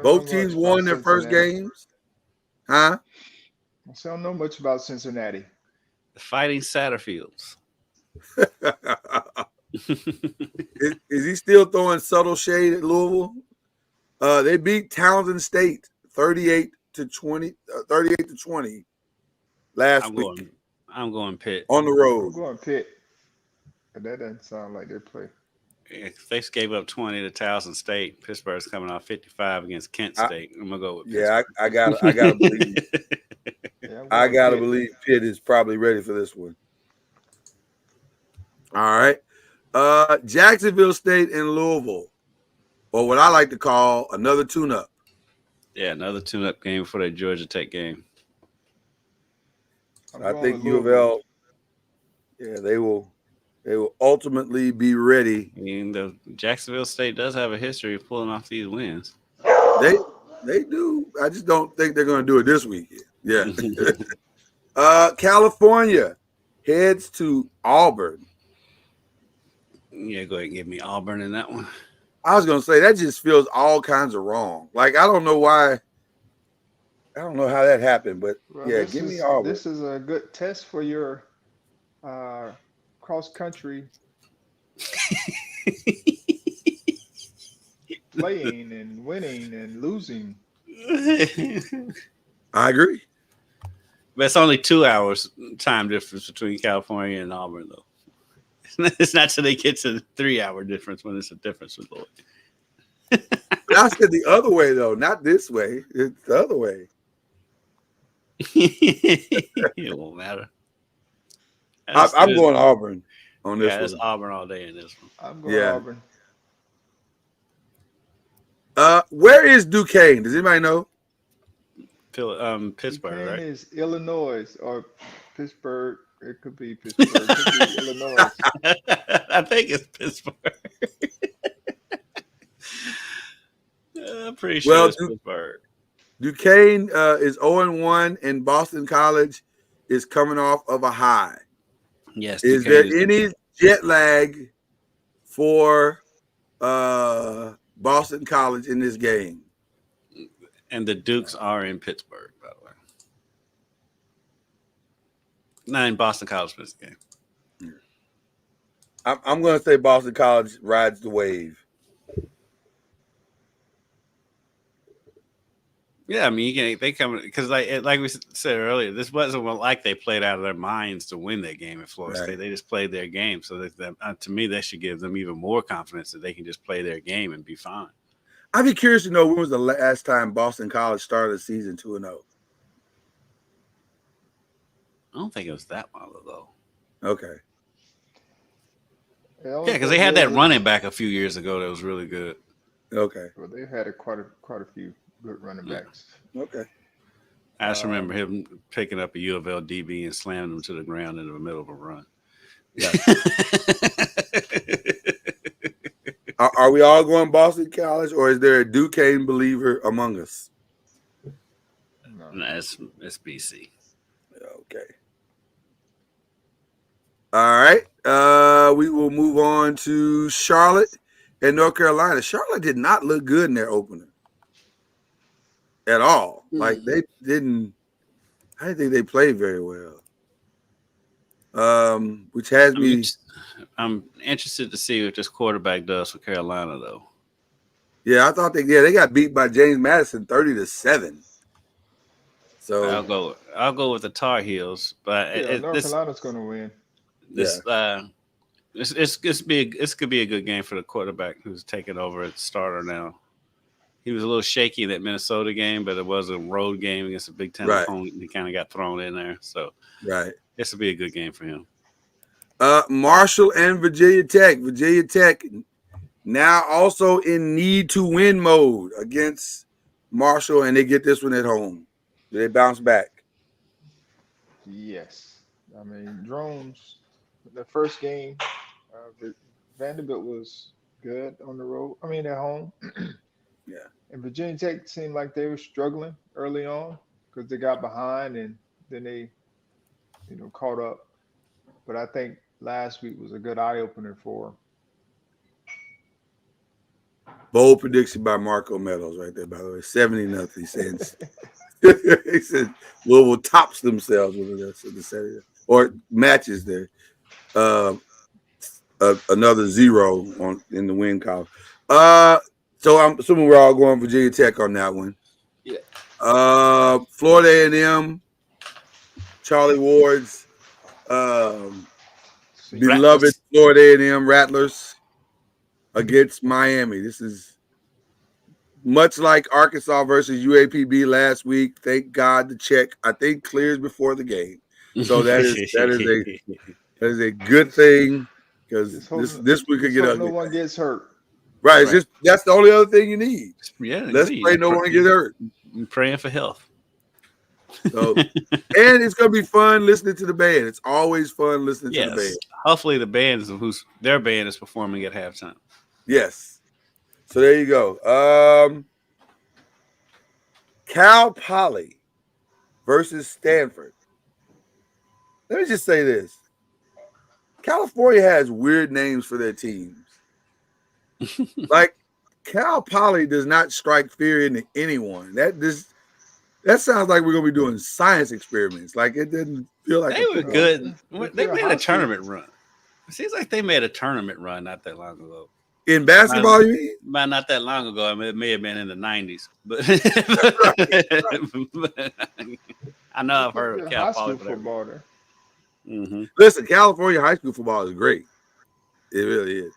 Both teams won their first games. Huh? I don't know much about Cincinnati. The Fighting Satterfields. Is he still throwing subtle shade at Louisville? They beat Townsend State 38-20 last week. I'm going Pitt on the road. I'm going Pitt. But that doesn't sound like they play. They gave up 20 to Towson State. Pittsburgh's coming off 55 against Kent State. I'm gonna go with Pittsburgh. Yeah, I gotta believe. I gotta believe Pitt is probably ready for this one. All right. Jacksonville State and Louisville, or what I like to call another tune-up. Yeah, another tune-up game for that Georgia Tech game. I think U of L, they will ultimately be ready. I mean, the Jacksonville State does have a history of pulling off these wins. They do. I just don't think they're going to do it this weekend. Yeah. California heads to Auburn. Yeah, go ahead and give me Auburn in that one. I was going to say that just feels all kinds of wrong. Like, I don't know why. I don't know how that happened, but give me Auburn. This is a good test for your cross country playing and winning and losing. I agree. But it's only 2 hours time difference between California and Auburn, though. It's not till they get to the 3-hour difference when it's a difference with Lloyd. But I said the other way though, not this way. It's the other way. It won't matter. I'm going Auburn on this one. It's one. Auburn all day in this one. I'm going Auburn. Where is Duquesne? Does anybody know? Pittsburgh, Duquesne right? is Illinois or Pittsburgh. It could be Pittsburgh. It could be Illinois. I think it's Pittsburgh. I'm pretty sure it's Pittsburgh. Duquesne is 0-1, and Boston College is coming off of a high. Yes. Is there any jet lag for Boston College in this game? And the Dukes are in Pittsburgh, by the way. Not in Boston College for this game. I'm going to say Boston College rides the wave. Yeah, I mean, they come because like we said earlier, this wasn't like they played out of their minds to win that game at Florida State. They just played their game. So that, to me, that should give them even more confidence that they can just play their game and be fine. I'd be curious to know when was the last time Boston College started the season 2-0. I don't think it was that long ago. Okay. Yeah, because they had that running back a few years ago that was really good. Okay. Well, they've had quite a few good running backs. Okay. I just remember him picking up a U of L DB and slamming him to the ground in the middle of a run. Yeah. Are we all going Boston College, or is there a Duquesne believer among us? No, it's BC. Okay. All right. We will move on to Charlotte and North Carolina. Charlotte did not look good in their opener at all. Like they didn't. I didn't think they played very well. Which has me. I'm interested to see what this quarterback does for Carolina, though. Yeah, I thought they got beat by James Madison 30-7. So I'll go with the Tar Heels, but North Carolina's going to win. This could be a good game for the quarterback who's taking over at starter now. He was a little shaky in that Minnesota game, but it was a road game against a Big Ten opponent. He kind of got thrown in there, so this will be a good game for him. Marshall and Virginia Tech. Virginia Tech now also in need to win mode against Marshall, and they get this one at home. Do they bounce back? Yes. I mean, Drones, the first game, Vanderbilt was good on the road. I mean, at home. Yeah. And Virginia Tech seemed like they were struggling early on because they got behind and then they, caught up. But I think last week was a good eye-opener for them. Bold prediction by Marco Meadows right there, by the way. 70-0. He says. He said Louisville tops themselves with the or matches there. Another 0 in the win column. So I'm assuming we're all going Virginia Tech on that one. Yeah. Florida A&M, Charlie Ward's beloved Florida A&M Rattlers against Miami. This is much like Arkansas versus UAPB last week. Thank God the check, I think, clears before the game. So that is a good thing because this week could get ugly. No one gets hurt. Right. It's just that's the only other thing you need. Yeah. Let's pray no one gets hurt. I'm praying for health. So, and it's gonna be fun listening to the band. It's always fun listening to the band. Hopefully the band is their band is performing at halftime. Yes. So there you go. Cal Poly versus Stanford. Let me just say this. California has weird names for their teams. Like Cal Poly does not strike fear into anyone. That sounds like we're gonna be doing science experiments. Like it didn't feel like they were good. They made a tournament run. It seems like they made a tournament run not that long ago. In basketball, you mean? Not that long ago. I mean, it may have been in the 90s, but I know I've heard of Cal Poly. Football there. Listen, California high school football is great. It really is.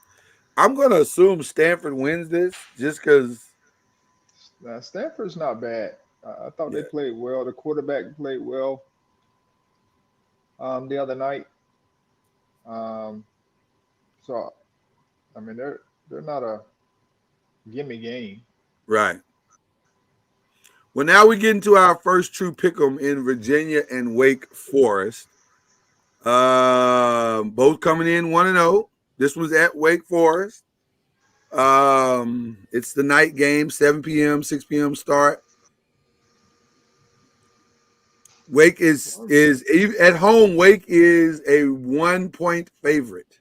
I'm going to assume Stanford wins this just because. Stanford's not bad. I thought they Yeah. played well. The quarterback played well the other night. So I mean, they're not a gimme game. Right. Well, now we get into our first true pick'em in Virginia and Wake Forest. Both coming in 1-0. This was at Wake Forest. It's the night game, 7 p.m., 6 p.m. start. Wake is at home. Wake is a 1-point favorite.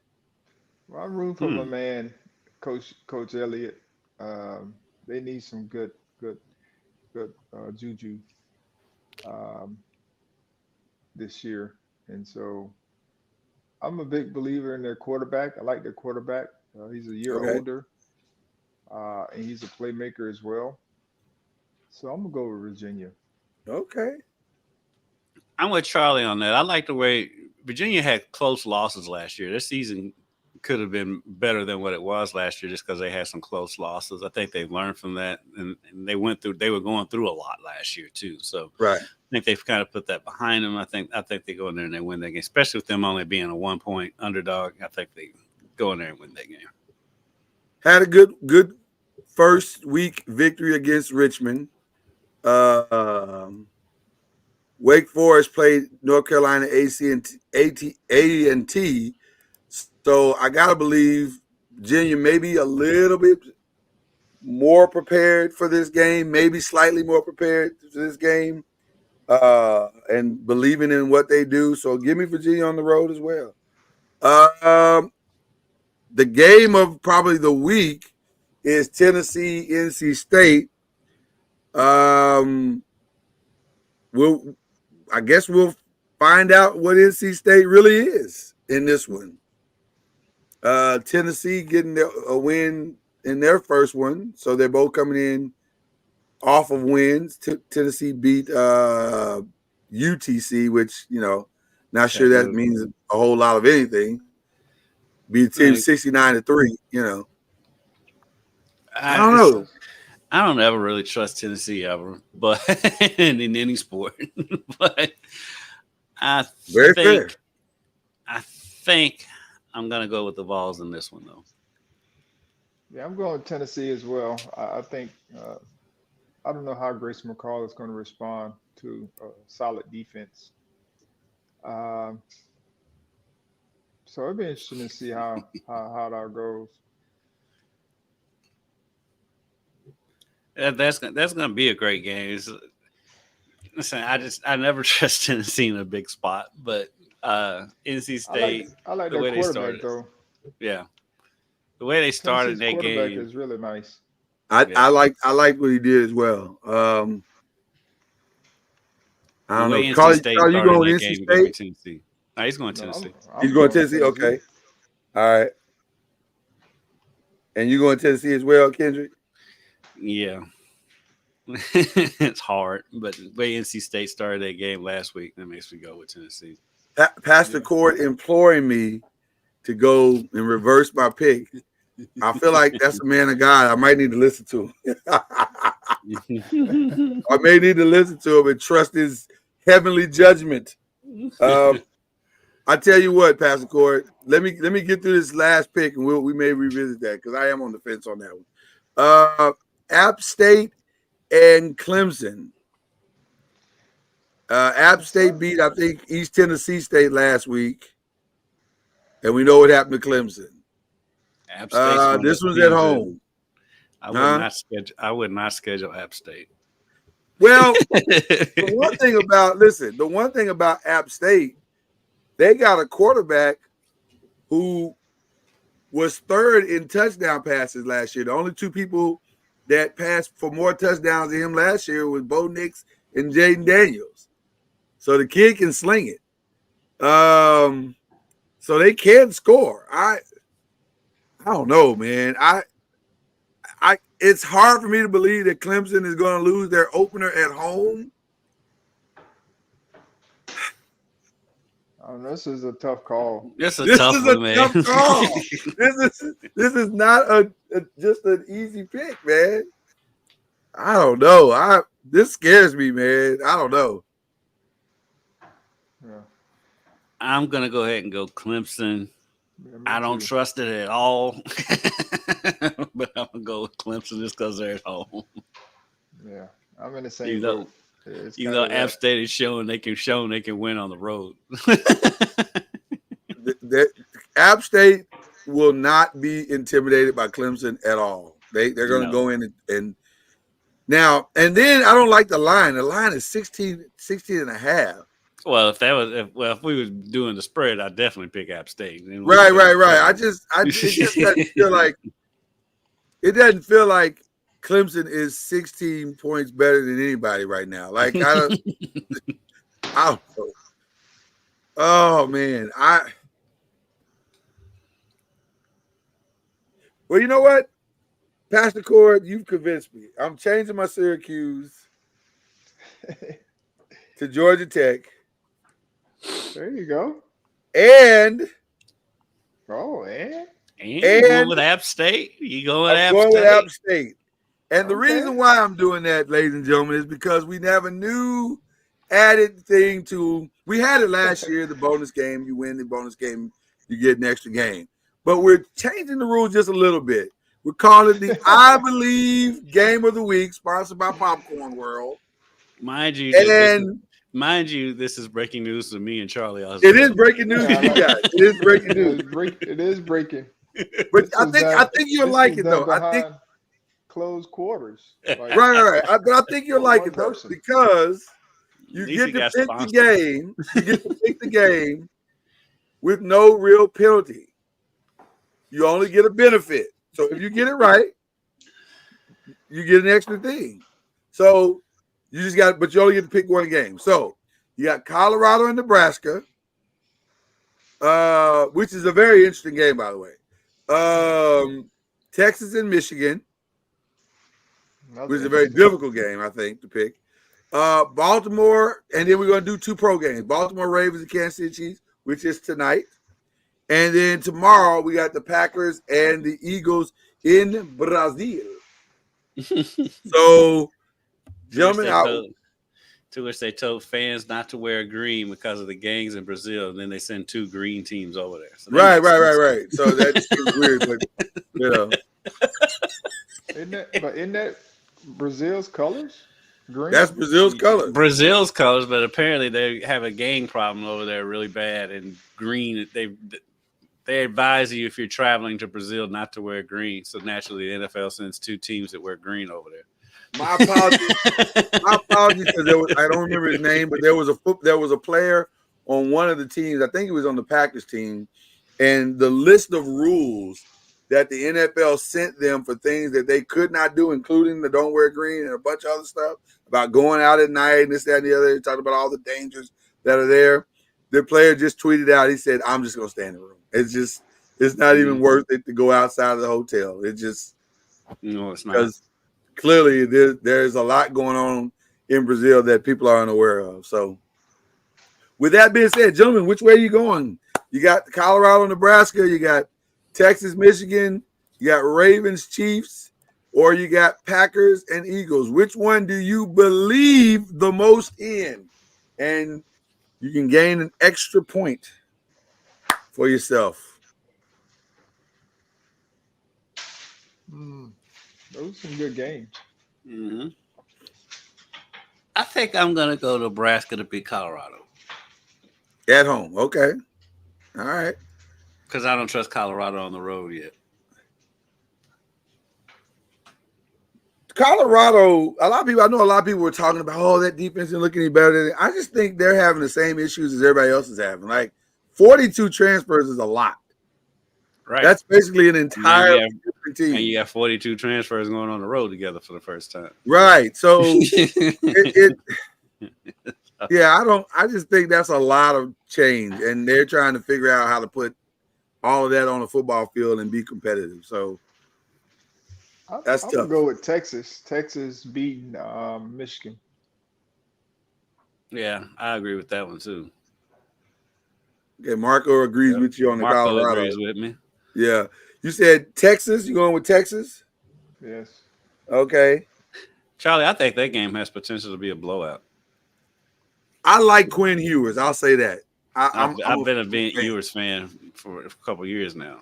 Well, I'm rooting for my man, Coach Elliott. They need some good juju this year, and so I'm a big believer in their quarterback. I like their quarterback. He's a year Okay. older, and he's a playmaker as well. So I'm gonna go with Virginia. Okay. I'm with Charlie on that. I like the way Virginia had close losses last year. This season could have been better than what it was last year just because they had some close losses. I think they've learned from that, and they were going through a lot last year too. So Right. I think they've kind of put that behind them. I think they go in there and they win that game, especially with them only being a 1-point underdog. I think they go in there and win that game. Had a good first week victory against Richmond. Wake Forest played North Carolina A&T. So I gotta believe Virginia maybe a little bit more prepared for this game, maybe slightly more prepared for this game, and believing in what they do. So give me Virginia on the road as well. The game of probably the week is Tennessee NC State. I guess we'll find out what NC State really is in this one. Tennessee getting a win in their first one, so they're both coming in off of wins. Tennessee beat UTC, which not sure that means a whole lot of anything. Beat team 69-3. I don't know. I don't ever really trust Tennessee ever, but in any sport. But I think I'm gonna go with the Vols in this one though. Yeah, I'm going with Tennessee as well. I think I don't know how Grace McCall is going to respond to a solid defense. So it'll be interesting to see how that goes. That's gonna be a great game. Listen, I never trust Tennessee in a big spot, but NC State. I like the their way they quarterback started, though. Yeah, the way they started Tennessee's that quarterback game is really nice. I like what he did as well. I don't know. NC Carl, State you started going that NC game going State? Tennessee. No, he's going Tennessee. He's going Tennessee. Okay. All right. And you going Tennessee as well, Kendrick? Yeah. It's hard, but the way NC State started that game last week, that makes me go with Tennessee. Pastor Court imploring me to go and reverse my pick. I feel like that's a man of God. I might need to listen to him. I may need to listen to him and trust his heavenly judgment. I tell you what, Pastor Court, let me get through this last pick and we may revisit that because I am on the fence on that one. App State and Clemson. App State beat, I think, East Tennessee State last week, and we know what happened to Clemson. This was at home. I would not schedule App State. Well, the one thing about App State, they got a quarterback who was third in touchdown passes last year. The only two people that passed for more touchdowns than him last year was Bo Nix and Jaden Daniels. So the kid can sling it. So they can score. I don't know, man. It's hard for me to believe that Clemson is going to lose their opener at home. This is a tough call. This is a tough call. This is not just an easy pick, man. I don't know. This scares me, man. I don't know. Yeah. I'm gonna go ahead and go Clemson. Yeah, I don't trust it at all, but I'm gonna go with Clemson just because they're at home. Yeah, I'm in the same boat. Even though App State is showing they can win on the road. App State will not be intimidated by Clemson at all. They're going to go in and now, and then I don't like the line. The line is 16 and a half. Well, if we were doing the spread, I'd definitely pick App State. Right. It just doesn't feel like Clemson is 16 points better than anybody right now. Like I don't know. Oh man, well, you know what, Pastor Cord, you've convinced me. I'm changing my Syracuse to Georgia Tech. There you go. And you going with App State? You going with App State? And the reason why I'm doing that, ladies and gentlemen, is because we have a new added thing to. We had it last year, the bonus game. You win the bonus game, you get an extra game. But we're changing the rules just a little bit. We're calling it the I Believe Game of the Week, sponsored by Popcorn World. Mind you, this is breaking news to me and Charlie. It is breaking news to you guys. It is breaking news. It is breaking. But I think you'll like it though. I think closed quarters. Right. But I think you'll like it though, because you get to pick the game. You get to pick the game with no real penalty. You only get a benefit. So if you get it right, you get an extra thing. So you just but you only get to pick one game. So you got Colorado and Nebraska, which is a very interesting game, by the way. Texas and Michigan, which is a very difficult game, I think, to pick. Baltimore, and then we're going to do two pro games. Baltimore Ravens and Kansas City Chiefs, which is tonight. And then tomorrow we got the Packers and the Eagles in Brazil. So, gentlemen, to which they told fans not to wear green because of the gangs in Brazil, and then they send two green teams over there. So right. So that's weird, but you know, isn't that Brazil's colors? Green? That's Brazil's colors. Brazil's colors, but apparently they have a gang problem over there really bad. And green, they advise you if you're traveling to Brazil not to wear green. So naturally, the NFL sends two teams that wear green over there. My apologies, because I don't remember his name, but there was a player on one of the teams. I think he was on the Packers team, and the list of rules that the NFL sent them for things that they could not do, including the don't wear green and a bunch of other stuff about going out at night and this, that, and the other. Talking about all the dangers that are there. The player just tweeted out. He said, "I'm just gonna stay in the room. It's not even worth it to go outside of the hotel. It just no, it's not." Because clearly there's a lot going on in Brazil that people are unaware of. So, with that being said, gentlemen, which way are you going? You got Colorado, Nebraska. You got Texas, Michigan. You got Ravens, Chiefs, or you got Packers and Eagles. Which one do you believe the most in? And you can gain an extra point for yourself. Those are some good games. Mm-hmm. I think I'm going to go Nebraska to beat Colorado. At home. Okay. All right. Because I don't trust Colorado on the road yet. Colorado, I know a lot of people were talking about, oh, that defense isn't looking any better than it. I just think they're having the same issues as everybody else is having. Like 42 transfers is a lot. Right. That's basically an entire different team. And you got 42 transfers going on the road together for the first time. Right. So I just think that's a lot of change. And they're trying to figure out how to put all of that on a football field and be competitive. So that's tough. I'm gonna go with Texas. Texas beating Michigan. Yeah, I agree with that one too. Okay, Marco agrees with you on the Marco Colorado. agrees with me. Yeah. You said Texas. You going with Texas? Yes. Okay. Charlie, I think that game has potential to be a blowout. I like Quinn Ewers. I'll say that. I've been a Ewers fan for a couple years now.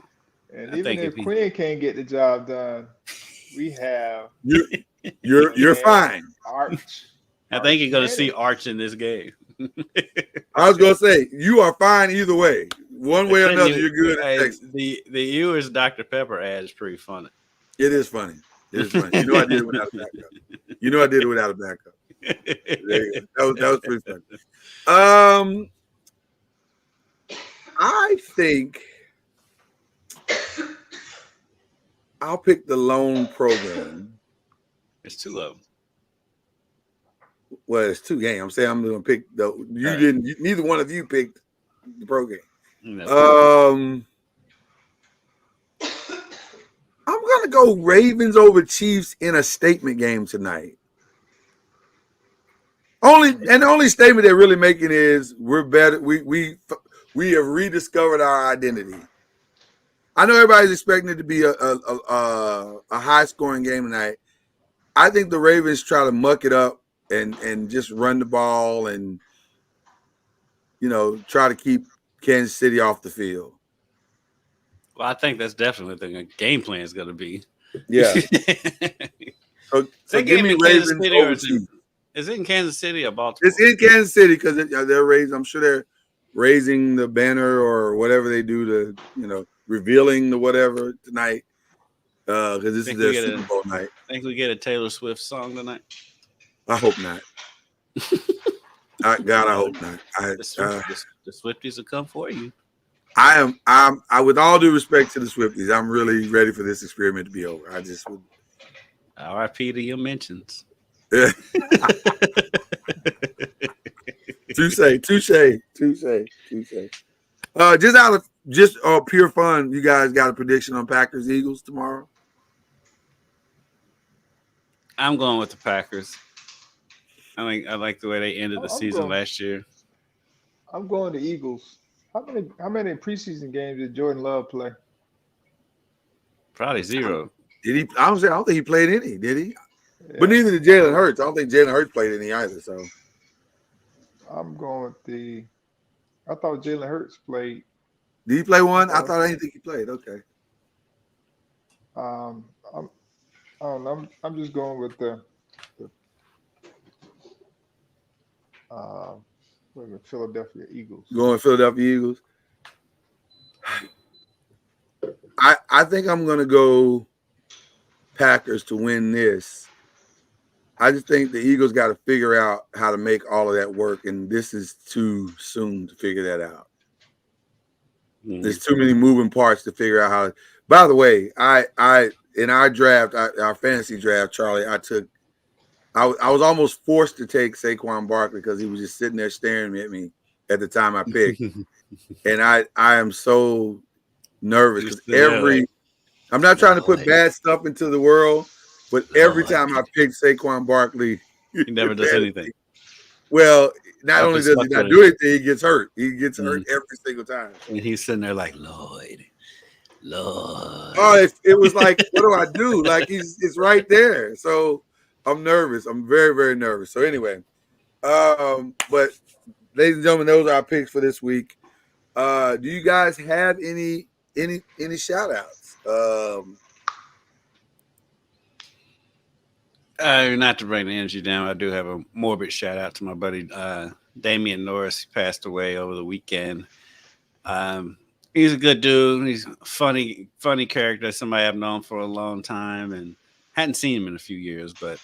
And I even think if Quinn can't get the job done, we have you're fine. Arch. I think you're going to see Arch in this game. I was going to say you are fine either way. One way or another, you're good. The Ewers Dr. Pepper ad is pretty funny. It is funny. It is funny. You know I did it without a backup. You know I did it without a backup. There you go. That was pretty funny. I think I'll pick the loan program. It's two of them. Well, it's two games. I'm saying I'm going to pick the. Neither one of you picked the pro game. I'm going to go Ravens over Chiefs in a statement game tonight. The only statement they're really making is we're better. We have rediscovered our identity. I know everybody's expecting it to be a high scoring game tonight. I think the Ravens try to muck it up and just run the ball and try to keep Kansas City off the field. Well, I think that's definitely the game plan is going to be. Yeah. so give me Ravens over Chiefs. Is it in Kansas City or Baltimore? It's in Kansas City because they're raising. I'm sure they're raising the banner or whatever they do to, revealing the whatever tonight. Because this is their Super Bowl night. Think we get a Taylor Swift song tonight? I hope not. God, I hope not. The Swifties will come for you. I'm with all due respect to the Swifties, I'm really ready for this experiment to be over. I just would. R.I.P. to your mentions. Touche. Just out of pure fun, you guys got a prediction on Packers Eagles tomorrow? I'm going with the Packers. I like the way they ended the season last year. I'm going to Eagles. How many preseason games did Jordan Love play? Probably zero. Did he? I don't think he played any. Did he? Yeah. But neither did Jalen Hurts. I don't think Jalen Hurts played any either. So I'm going with I thought Jalen Hurts played. Did he play one? I didn't think he played. Okay. I'm just going with the Philadelphia Eagles. Going with Philadelphia Eagles. I think I'm going to go Packers to win this. I just think the Eagles got to figure out how to make all of that work, and this is too soon to figure that out. There's too many moving parts to figure out how. By the way, I in our draft, our fantasy draft, Charlie, I was almost forced to take Saquon Barkley because he was just sitting there staring at me at the time I picked, and I am so nervous because I'm not trying to put bad stuff into the world, but every time I pick Saquon Barkley, he never does anything. Well, not only does he not do anything, he gets hurt. He gets hurt every single time. And he's sitting there like, Lloyd. Oh, it was like, what do I do? Like it's right there. So I'm nervous. I'm very, very nervous. So anyway, but ladies and gentlemen, those are our picks for this week. Do you guys have any shout outs? Not to bring the energy down, I do have a morbid shout out to my buddy Damian Norris. He passed away over the weekend. He's a good dude. He's a funny character, somebody I've known for a long time and hadn't seen him in a few years, but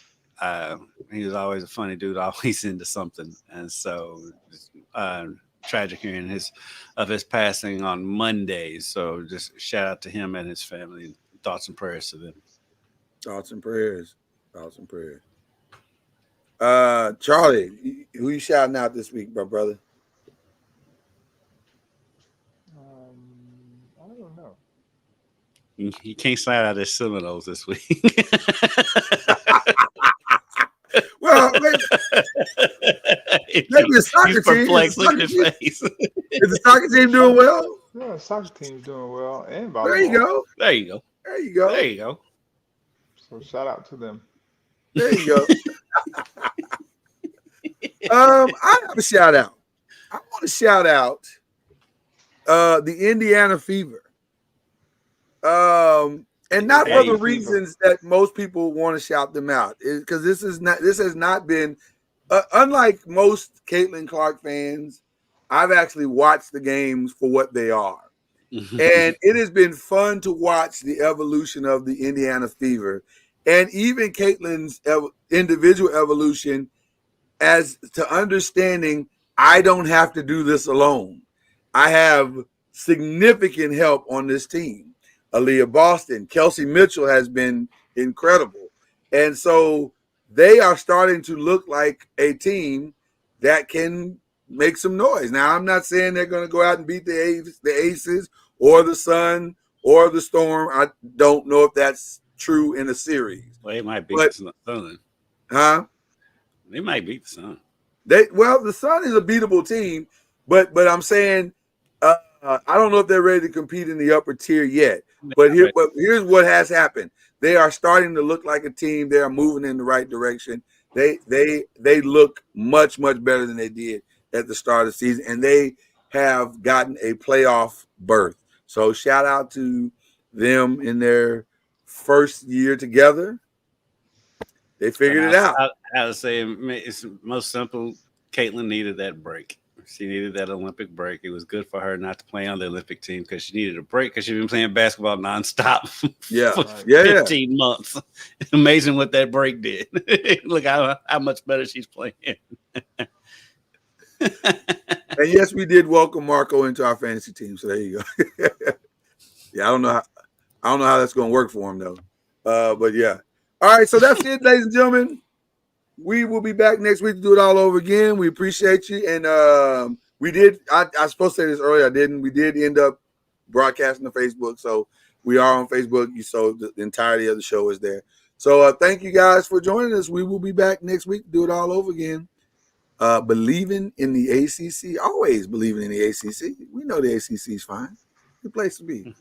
he was always a funny dude, always into something. And so tragic hearing his passing on Monday. So just shout out to him and his family. Thoughts and prayers to them. Thoughts and prayers. Charlie, who you shouting out this week, my brother? I don't know. He can't slide out his Seminoles this week. Well, maybe a soccer team. Look at his face. Is the soccer team doing well? Yeah, soccer team's doing well, and volleyball. There you go. There you go. There you go. There you go. So shout out to them. There you go. I have a shout out. I want to shout out the Indiana Fever. And not for the reasons that most people want to shout them out, because this has not been unlike most Caitlin Clark fans. I've actually watched the games for what they are, and it has been fun to watch the evolution of the Indiana Fever, and even Caitlin's individual evolution as to understanding I don't have to do this alone. I have significant help on this team. Aaliyah Boston, Kelsey Mitchell has been incredible. And so they are starting to look like a team that can make some noise. Now, I'm not saying they're going to go out and beat the Aces or the Sun or the Storm. I don't know if that's true in a series. Well, they might beat the Sun. Huh? They might beat the Sun. The Sun is a beatable team, but I'm saying I don't know if they're ready to compete in the upper tier yet. But here's what has happened. They are starting to look like a team. They are moving in the right direction. They look much, much better than they did at the start of the season, and they have gotten a playoff berth. So shout out to them in their first year together. They figured it out. I would say it's most simple. Caitlin needed that break. She needed that Olympic break. It was good for her not to play on the Olympic team because she needed a break because she'd been playing basketball nonstop for 15 months. It's amazing what that break did. Look how much better she's playing. And yes, we did welcome Marco into our fantasy team. So there you go. Yeah, I don't know how that's going to work for him though. But yeah. All right, so that's it, ladies and gentlemen. We will be back next week to do it all over again. We appreciate you. And we did, I was supposed to say this earlier, I didn't. We did end up broadcasting to Facebook. So we are on Facebook. So the entirety of the show is there. So thank you guys for joining us. We will be back next week to do it all over again. Believing in the ACC, always believing in the ACC. We know the ACC is fine. Good place to be.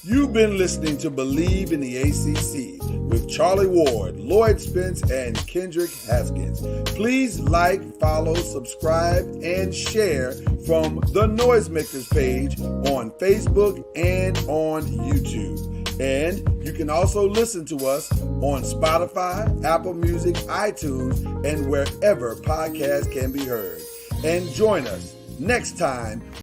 You've been listening to Believe in the ACC with Charlie Ward, Lloyd Spence, and Kendrick Haskins. Please like, follow, subscribe, and share from the Noisemakers page on Facebook and on YouTube. And you can also listen to us on Spotify, Apple Music, iTunes, and wherever podcasts can be heard. And join us next time